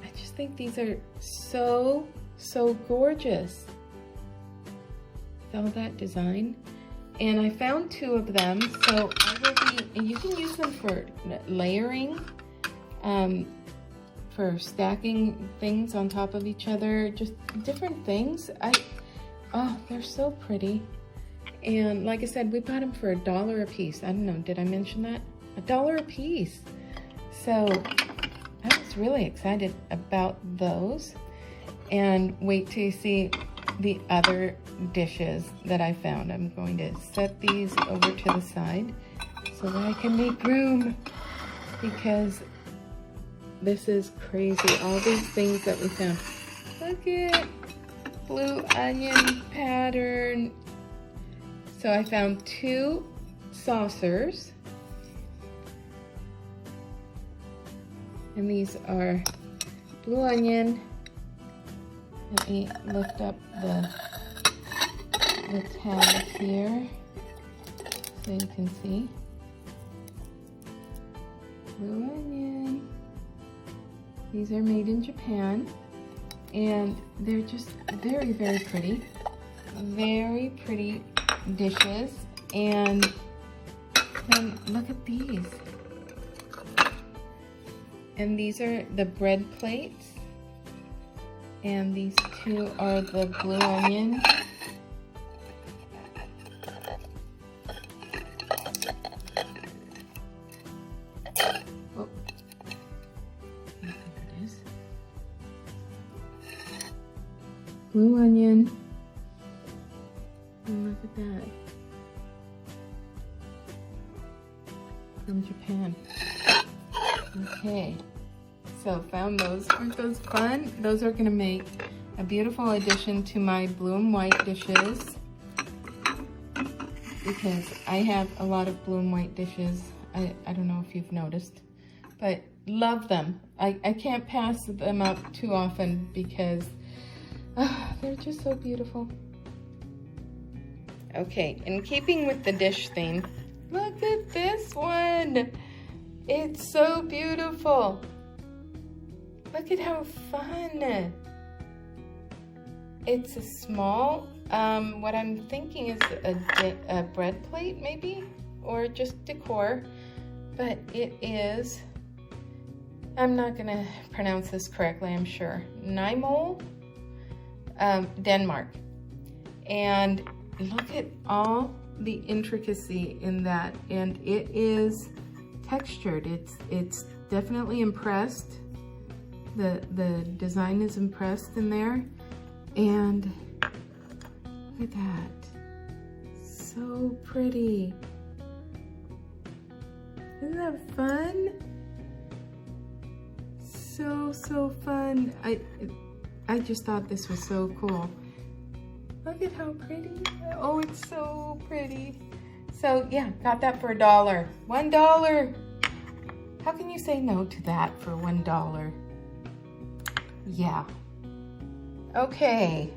I just think these are so gorgeous with all that design. And I found 2 of them, so I will be, and you can use them for layering, for stacking things on top of each other, just different things. Oh, they're so pretty. And like I said, we bought them for $1 a piece. I don't know, did I mention that? $1 a piece. So I was really excited about those. And wait till you see the other dishes that I found. I'm going to set these over to the side so that I can make room, because this is crazy. All these things that we found. Look at blue onion pattern. So I found 2 saucers, and these are blue onion. Let me lift up the tag here so you can see. blue onion. These are made in Japan, and they're just very, very pretty. Very pretty dishes. And then look at these. And these are the bread plates. And these two are the blue onion. Oh, there it is. Blue onion. And look at that. From Japan. Okay. So found those. Aren't those fun? Those are going to make a beautiful addition to my blue and white dishes, because I have a lot of blue and white dishes. I don't know if you've noticed, but love them. I can't pass them up too often because they're just so beautiful. Okay, in keeping with the dish theme, look at this one. It's so beautiful. Look at how fun. It's a small, what I'm thinking is a bread plate maybe, or just decor, but it is, I'm not gonna pronounce this correctly, I'm sure, Nymol, Denmark. And look at all the intricacy in that, and it is textured. It's definitely impressed. The design is impressed in there, and look at that, so pretty. Isn't that fun? So fun. I just thought this was so cool. Look at how pretty. Oh, it's so pretty. So yeah, got that for $1. $1. How can you say no to that for $1? Yeah. Okay.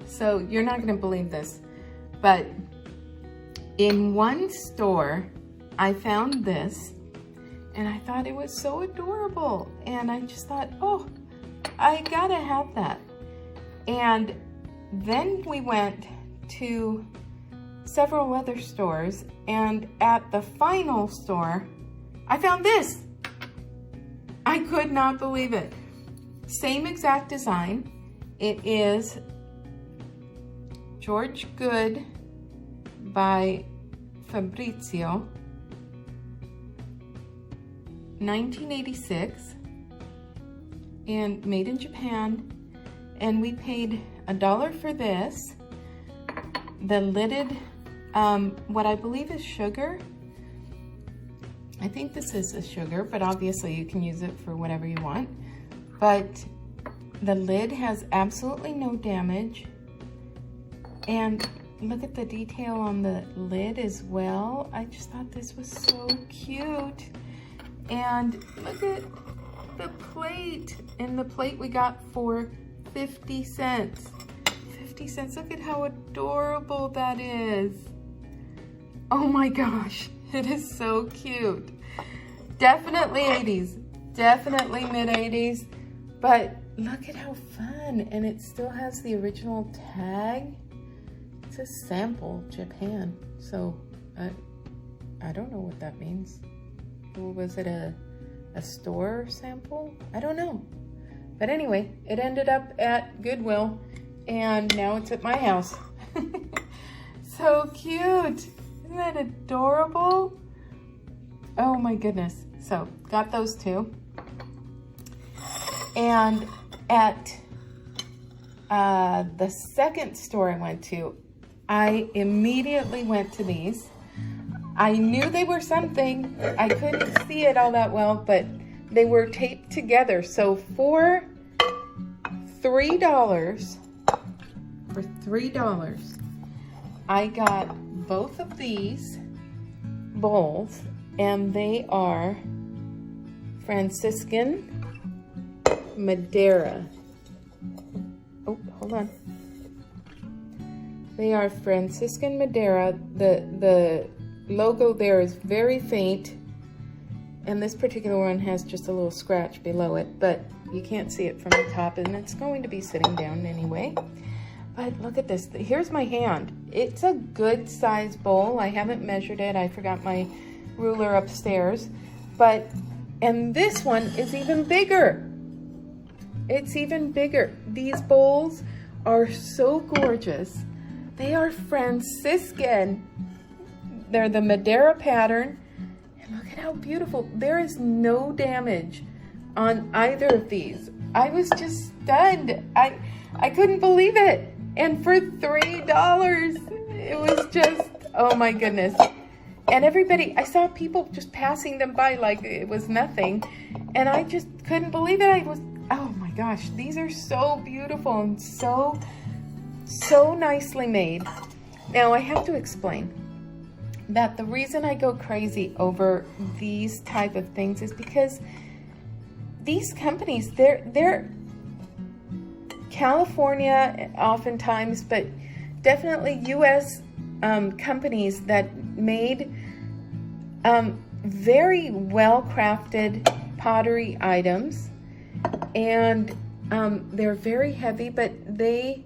So you're not gonna believe this, but in one store, I found this, and I thought it was so adorable. And I just thought, oh, I gotta have that. And then we went to several other stores, and at the final store, I found this. I could not believe it. Same exact design. It is George Good by Fabrizio, 1986, and made in Japan. And we paid $1 for this. The lidded, what I believe is sugar. I think this is a sugar, but obviously you can use it for whatever you want. But the lid has absolutely no damage. And look at the detail on the lid as well. I just thought this was so cute. And look at the plate. And the plate we got for 50 cents. 50 cents. Look at how adorable that is. Oh my gosh. It is so cute. Definitely 80s. Definitely mid-80s. But look at how fun. And it still has the original tag. It says sample Japan. So I don't know what that means. Was it a store sample? I don't know. But anyway, it ended up at Goodwill, and now it's at my house. So cute. Isn't that adorable? Oh my goodness. So got those two. And at the second store I went to, I immediately went to these. I knew they were something. I couldn't see it all that well, but they were taped together. So for $3, I got both of these bowls, and they are Franciscan Madeira. Oh, hold on. They are Franciscan Madeira. The logo there is very faint, And this particular one has just a little scratch below it, but you can't see it from the top, and it's going to be sitting down anyway. But look at this. Here's my hand. It's a good size bowl. I haven't measured it. I forgot my ruler upstairs. And this one is even bigger. It's even bigger. These bowls are so gorgeous. They are Franciscan. They're the Madeira pattern. And look at how beautiful. There is no damage on either of these. I was just stunned. I couldn't believe it. And for $3, it was just, oh my goodness. And everybody, I saw people just passing them by like it was nothing. And I just couldn't believe it. Oh my gosh, these are so beautiful and so nicely made. Now I have to explain that the reason I go crazy over these type of things is because these companies, they're California oftentimes, but definitely US companies that made very well-crafted pottery items, and they're very heavy, but they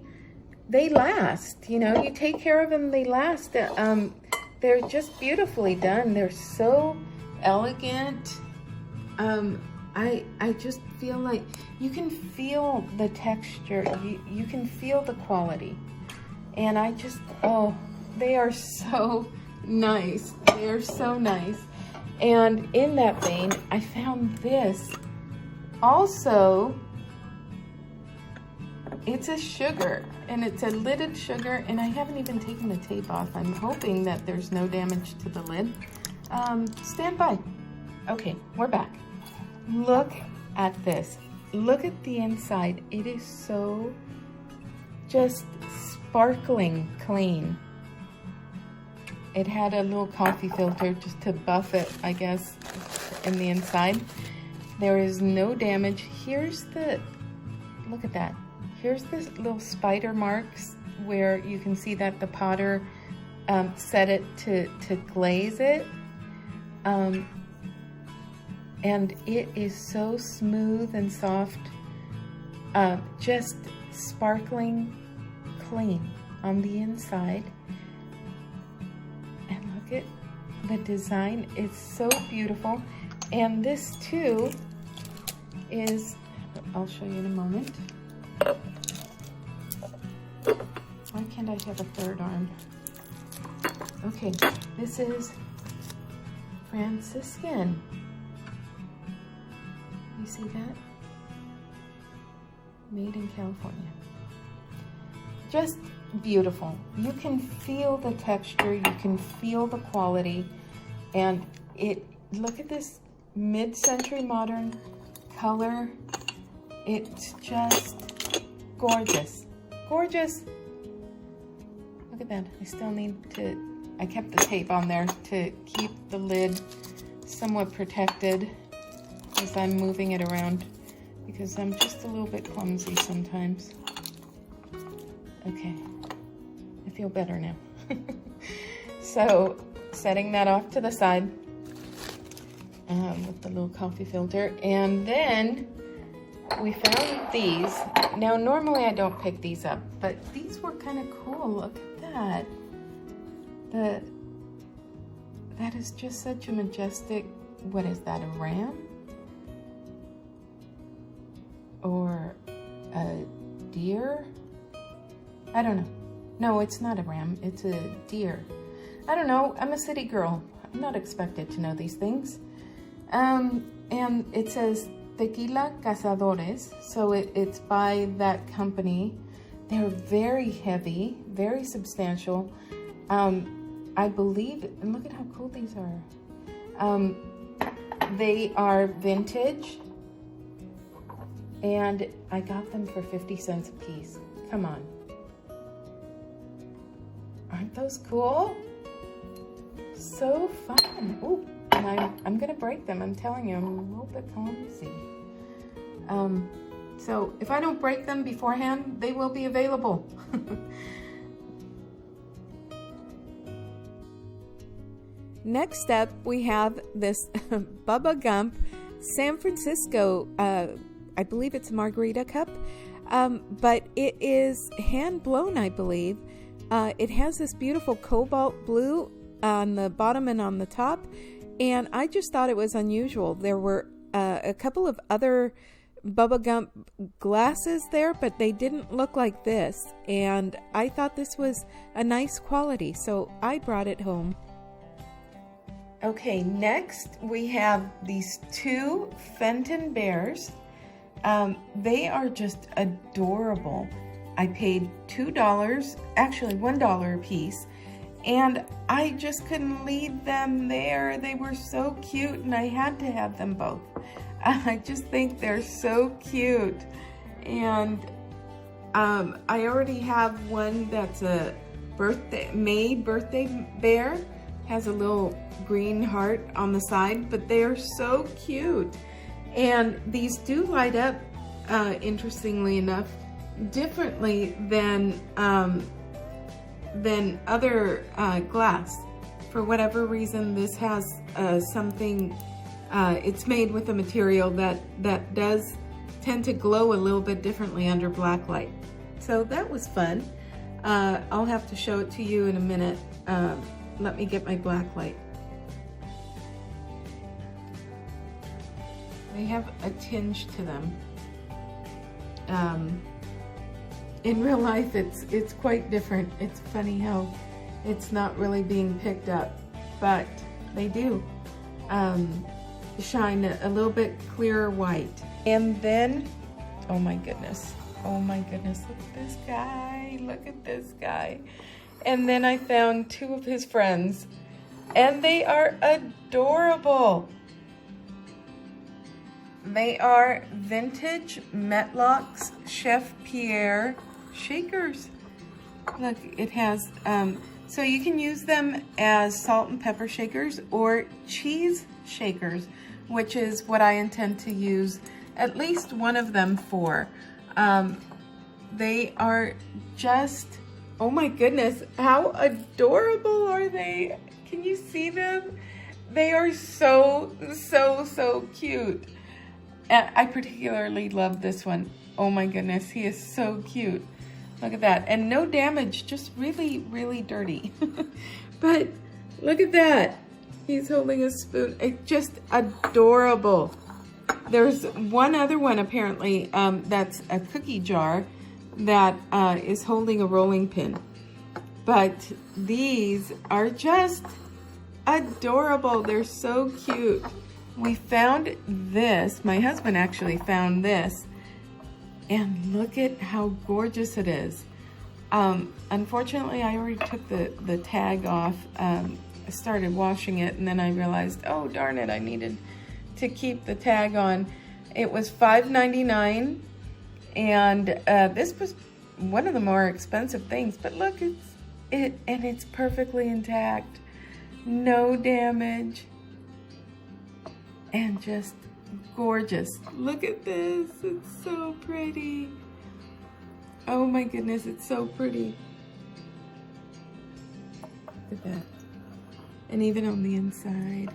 last. You know, you take care of them, they last. They're just beautifully done. They're so elegant. I just feel like you can feel the texture, you can feel the quality, and I just, oh, they are so nice. They are so nice. And in that vein, I found this also. It's a sugar, and it's a lidded sugar, and I haven't even taken the tape off. I'm hoping that there's no damage to the lid. Stand by. Okay, we're back. Look at this. Look at the inside. It is so just sparkling clean. It had a little coffee filter just to buff it, I guess, in the inside. There is no damage. Here's the, look at that. Here's this little spider marks where you can see that the potter set it to glaze it. And it is so smooth and soft, just sparkling clean on the inside. And look at the design, it's so beautiful. And this too is, I'll show you in a moment. Why can't I have a third arm? Okay, this is Franciscan. You see that? Made in California. Just beautiful. You can feel the texture, you can feel the quality, and look at this mid-century modern color. It's just gorgeous. Gorgeous. Look at that. I still need to, I kept the tape on there to keep the lid somewhat protected as I'm moving it around, because I'm just a little bit clumsy sometimes. Okay, I feel better now. So, setting that off to the side with the little coffee filter, and then we found these. Now, normally I don't pick these up, but these were kind of cool. Look at that. That is just such a majestic, what is that, a ram? Or a deer? I don't know. No, it's not a ram, it's a deer. I don't know, I'm a city girl. I'm not expected to know these things. And it says Tequila Cazadores, so it's by that company. They're very heavy, very substantial. I believe, and look at how cool these are. They are vintage, and I got them for 50 cents a piece. Come on. Aren't those cool? So fun. Ooh, and I'm gonna break them. I'm telling you, I'm a little bit clumsy. So if I don't break them beforehand, they will be available. Next up, we have this Bubba Gump San Francisco, I believe it's a margarita cup, but it is hand blown, I believe. It has this beautiful cobalt blue on the bottom and on the top, and I just thought it was unusual. There were a couple of other Bubba Gump glasses there, but they didn't look like this, and I thought this was a nice quality, so I brought it home. Okay, next we have these two Fenton bears. They are just adorable. I paid $2, actually $1 a piece, and I just couldn't leave them there. They were so cute, and I had to have them both. I just think they're so cute. And I already have one that's a May birthday bear. Has a little green heart on the side, but they are so cute. And these do light up, interestingly enough, differently than other glass. For whatever reason, this has something. It's made with a material that does tend to glow a little bit differently under black light. So that was fun. I'll have to show it to you in a minute. Let me get my black light. They have a tinge to them. In real life, it's quite different. It's funny how it's not really being picked up, but they do shine a little bit clearer white. And then, oh my goodness, look at this guy. And then I found two of his friends, and they are adorable. They are vintage Metlocks Chef Pierre shakers. Look, it has, so you can use them as salt and pepper shakers or cheese shakers, which is what I intend to use at least one of them for. They are just, oh my goodness, how adorable are they? Can you see them? They are so cute. And I particularly love this one. Oh my goodness, he is so cute. Look at that. And no damage, just really dirty. But look at that. He's holding a spoon. It's just adorable. There's one other one apparently that's a cookie jar that is holding a rolling pin. But these are just adorable. They're so cute. We found this. My husband actually found this. And look at how gorgeous it is. Unfortunately, I already took the tag off. I started washing it, and then I realized, oh darn it, I needed to keep the tag on. It was $5.99, and this was one of the more expensive things. But look, it's perfectly intact, no damage, and just gorgeous. Look at this, it's so pretty. Oh my goodness, it's so pretty. Look at that. And even on the inside.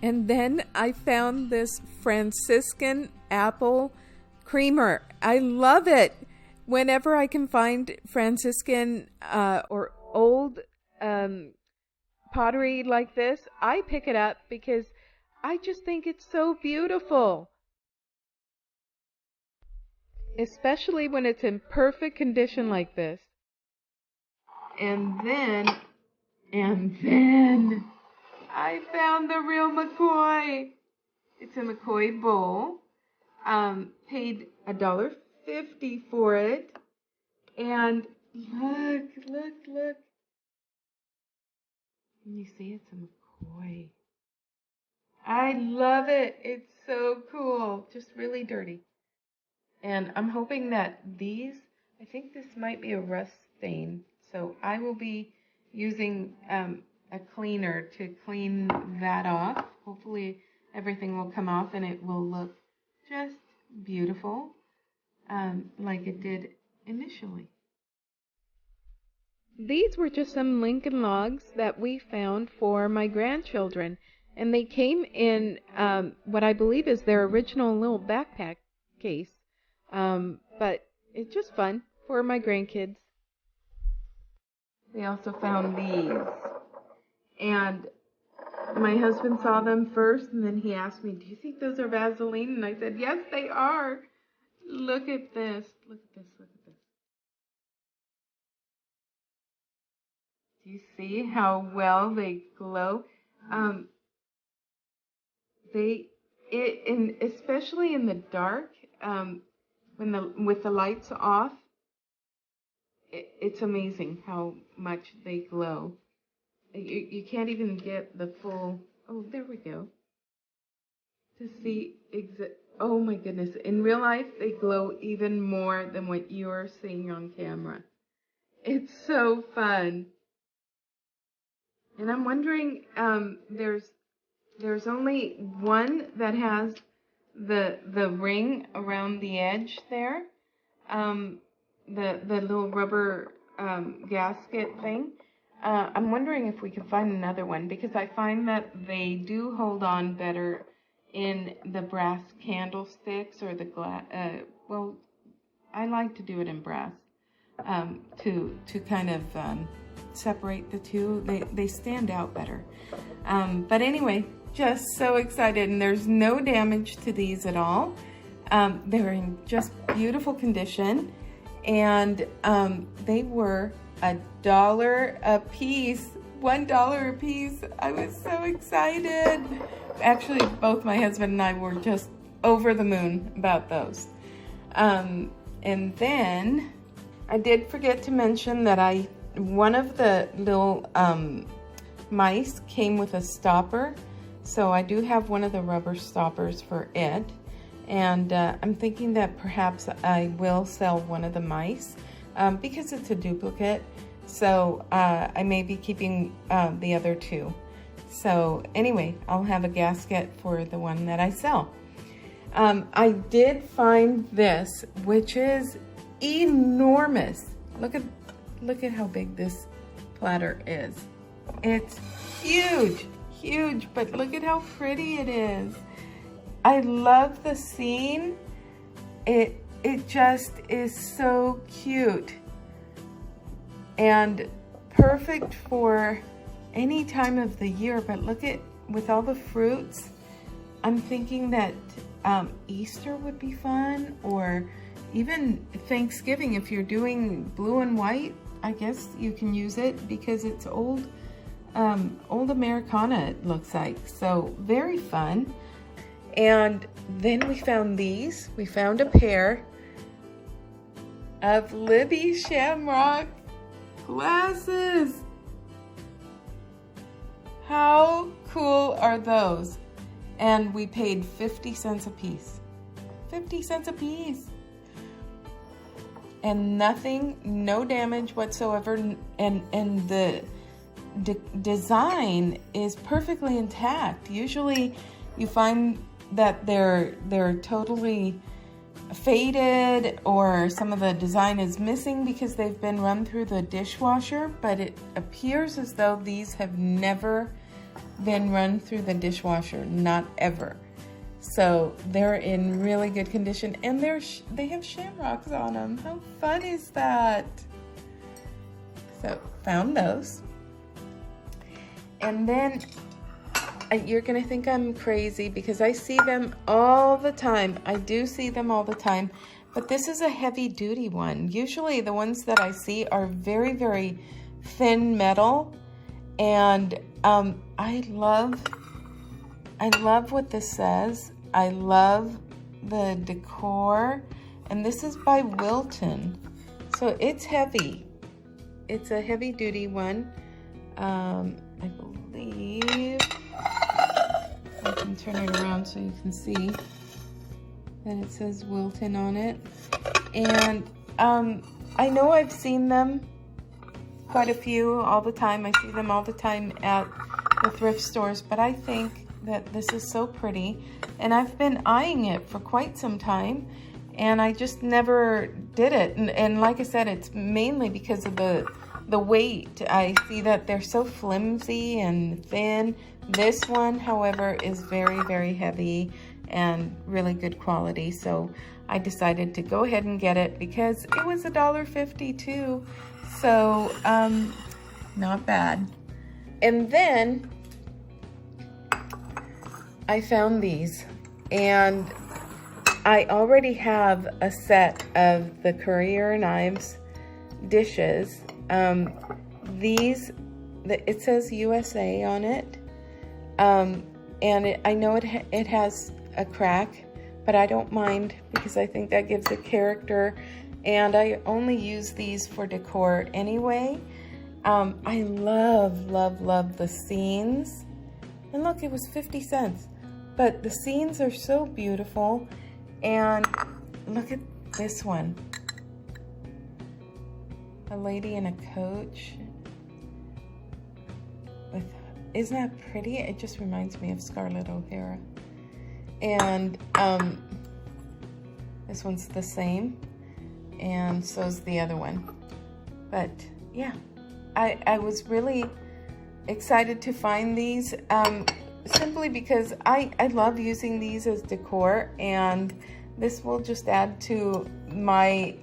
And then I found this Franciscan apple creamer. I love it. Whenever I can find Franciscan or old pottery like this, I pick it up because I just think it's so beautiful. Especially when it's in perfect condition like this. And then I found the real McCoy. It's a McCoy bowl. Paid $1.50 for it. And look. Can you see it's a McCoy? I love it. It's so cool. Just really dirty. And I'm hoping that I think this might be a rust stain. So I will be using a cleaner to clean that off. Hopefully everything will come off and it will look just beautiful, like it did initially. these were just some Lincoln logs that we found for my grandchildren. And they came in what I believe is their original little backpack case. But it's just fun for my grandkids. We also found these. And my husband saw them first, and then he asked me, do you think those are Vaseline? And I said, yes, they are. Look at this. Look at this. Look at this. Do you see how well they glow? Especially in the dark, with the lights off, it's amazing how much they glow. You can't even get the full. Oh, there we go. To see oh my goodness! In real life, they glow even more than what you're seeing on camera. It's so fun. And I'm wondering, there's only one that has the ring around the edge there, the little rubber gasket thing. I'm wondering if we can find another one, because I find that they do hold on better in the brass candlesticks or the glass. Well, I like to do it in brass to kind of separate the two. They stand out better. But anyway, just so excited, and there's no damage to these at all. They're in just beautiful condition, and they were $1 a piece. $1 a piece. I was so excited. Actually, both my husband and I were just over the moon about those. And then I did forget to mention that one of the little mice came with a stopper. So I do have one of the rubber stoppers for it. And I'm thinking that perhaps I will sell one of the mice because it's a duplicate. So I may be keeping the other two. So anyway, I'll have a gasket for the one that I sell. I did find this, which is enormous. Look at how big this platter is. It's huge, huge, but look at how pretty it is. I love the scene. It just is so cute and perfect for any time of the year. But look at, with all the fruits, I'm thinking that Easter would be fun, or even Thanksgiving. If you're doing blue and white, I guess you can use it because it's old Americana, it looks like. So very fun. And then we found these. We found a pair of Libby Shamrock glasses. How cool are those? And we paid 50 cents a piece. 50 cents a piece. And nothing, no damage whatsoever. And the design is perfectly intact. Usually you find that they're totally faded, or some of the design is missing because they've been run through the dishwasher, but it appears as though these have never been run through the dishwasher, not ever. So they're in really good condition, and they have shamrocks on them. How fun is that? So found those. And then you're gonna think I'm crazy because I see them all the time. I do see them all the time, but this is a heavy duty one. Usually the ones that I see are very, very thin metal, and I love what this says. I love the decor, and this is by Wilton, so it's heavy. It's a heavy duty one. I believe I can turn it around so you can see that it says Wilton on it. And I know I've seen them quite a few all the time. I see them all the time at the thrift stores, but I think that this is so pretty, and I've been eyeing it for quite some time, and I just never did it. And like I said, it's mainly because of the the weight. I see that they're so flimsy and thin. This one, however, is very, very heavy and really good quality. So I decided to go ahead and get it because it was $1.50 too. So, not bad. And then I found these, and I already have a set of the Currier and Ives dishes. It says USA on it. And I know it has a crack, but I don't mind because I think that gives it character. And I only use these for decor anyway. I love, love, love the scenes. And look, it was 50 cents. But the scenes are so beautiful. And look at this one. A lady in a coach. Isn't that pretty? It just reminds me of Scarlett O'Hara. And this one's the same. And so's the other one. But yeah, I was really excited to find these simply because I love using these as decor, and this will just add to my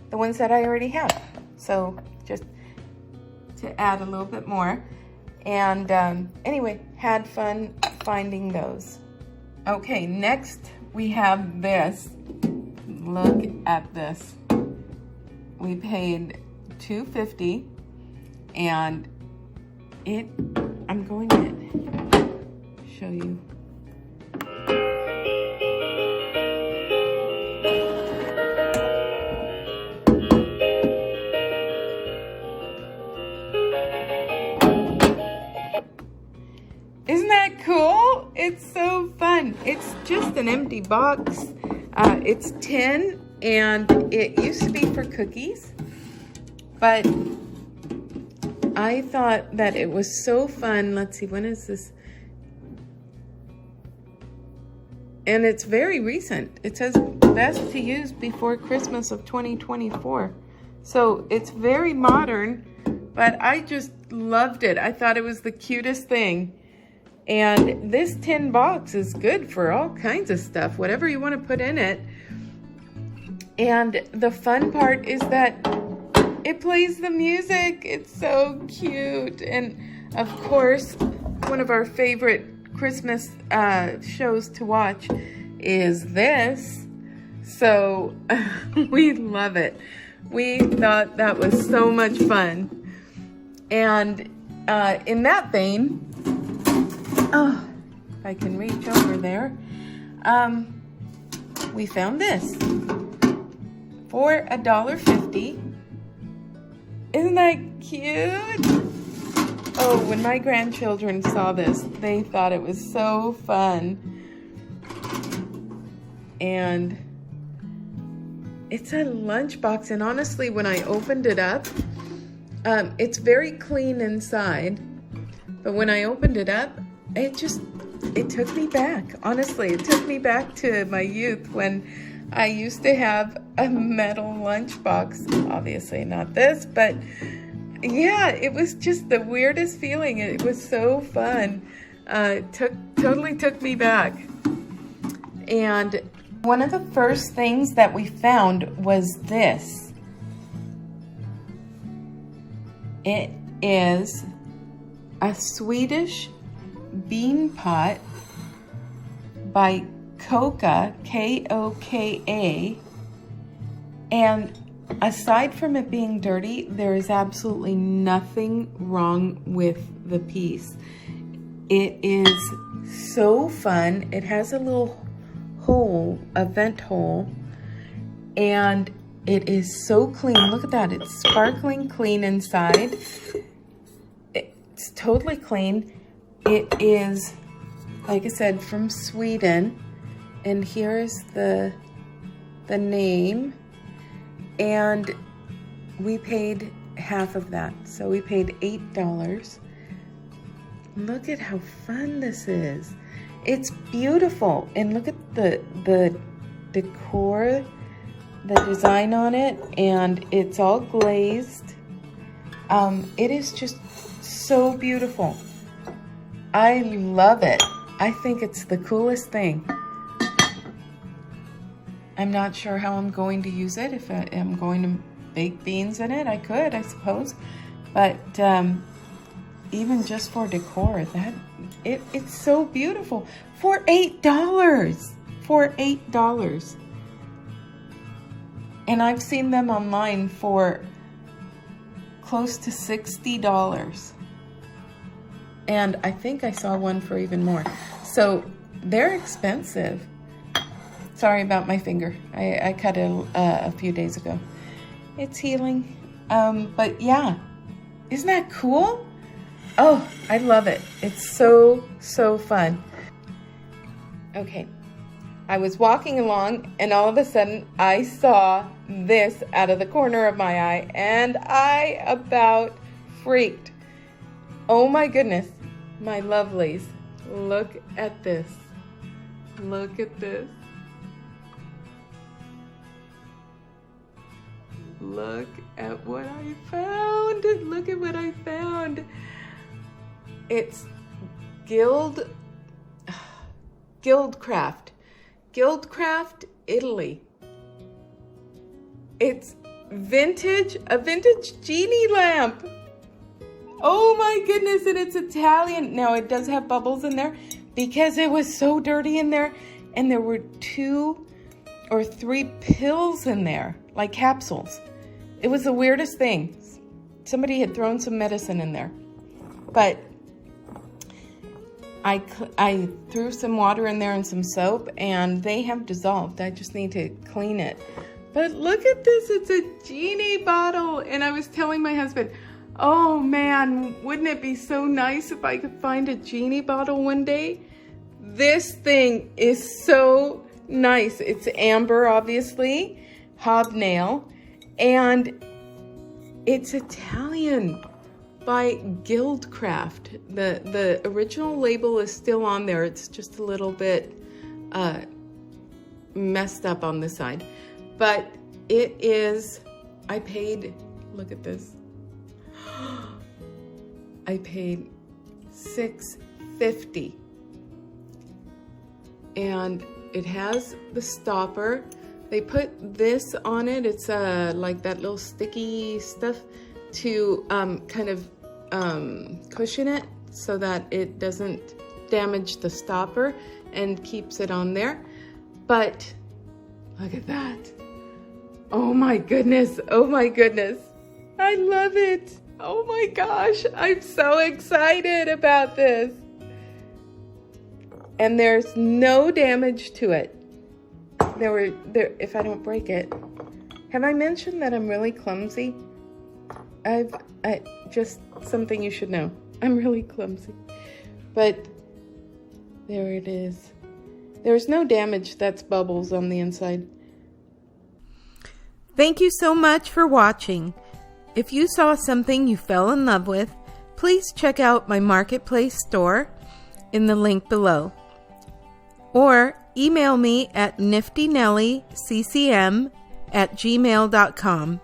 the ones that I already have. So just to add a little bit more. And anyway, had fun finding those. Okay, next we have this. Look at this. We paid $2.50, and I'm going to show you. Isn't that cool? It's so fun. It's just an empty box. It's tin, and it used to be for cookies, but I thought that it was so fun. Let's see, when is this? And it's very recent. It says best to use before Christmas of 2024. So it's very modern, but I just loved it. I thought it was the cutest thing. And this tin box is good for all kinds of stuff, whatever you want to put in it. And the fun part is that it plays the music. It's so cute. And of course, one of our favorite Christmas shows to watch is this. So we love it. We thought that was so much fun. And in that vein, oh, if I can reach over there, we found this for $1.50. Isn't that cute? Oh, when my grandchildren saw this, they thought it was so fun. And it's a lunchbox, and honestly, when I opened it up, it's very clean inside, but when I opened it up, it took me back. Honestly, it took me back to my youth when I used to have a metal lunchbox. Obviously not this, but yeah, it was just the weirdest feeling. It was so fun. It totally took me back. And one of the first things that we found was this. It is a Swedish bean pot by Koka, K-O-K-A. And aside from it being dirty, there is absolutely nothing wrong with the piece. It is so fun. It has a little hole, a vent hole, and it is so clean. Look at that. It's sparkling clean inside. It's totally clean. It is, like I said, from Sweden. And here's the name. And we paid half of that. So we paid $8. Look at how fun this is. It's beautiful. And look at the decor, the design on it. And it's all glazed. It is just so beautiful. I love it. I think it's the coolest thing. I'm not sure how I'm going to use it. If I'm going to bake beans in it, I could, I suppose. But even just for decor, it's so beautiful. For $8. For $8. And I've seen them online for close to $60. And I think I saw one for even more. So they're expensive. Sorry about my finger. I cut it a few days ago. It's healing. But yeah, isn't that cool? Oh, I love it. It's so, so fun. Okay. I was walking along and all of a sudden I saw this out of the corner of my eye and I about freaked. Oh my goodness, my lovelies, look at this. Look at this. Look at what I found. Look at what I found. It's Guildcraft, Italy. It's a vintage Genie lamp. Oh my goodness, and it's Italian. Now it does have bubbles in there because it was so dirty in there, and there were 2 or 3 pills in there, like capsules. It was the weirdest thing. Somebody had thrown some medicine in there. But I threw some water in there and some soap, and they have dissolved. I just need to clean it. But look at this. It's a Genie bottle. And I was telling my husband, oh man, wouldn't it be so nice if I could find a Genie bottle one day? This thing is so nice. It's amber, obviously, hobnail, and it's Italian by Guildcraft. The original label is still on there. It's just a little bit messed up on the side. But it is, I paid, look at this. I paid $6.50. And it has the stopper. They put this on it. It's like that little sticky stuff to kind of cushion it so that it doesn't damage the stopper and keeps it on there. But look at that. Oh my goodness. Oh my goodness. I love it. Oh my gosh. I'm so excited about this. And there's no damage to it. If I don't break it. Have I mentioned that I'm really clumsy? Just something you should know. I'm really clumsy. But there it is. There's no damage. That's bubbles on the inside. Thank you so much for watching. If you saw something you fell in love with, please check out my marketplace store in the link below. Or email me at niftynellyccm@gmail.com.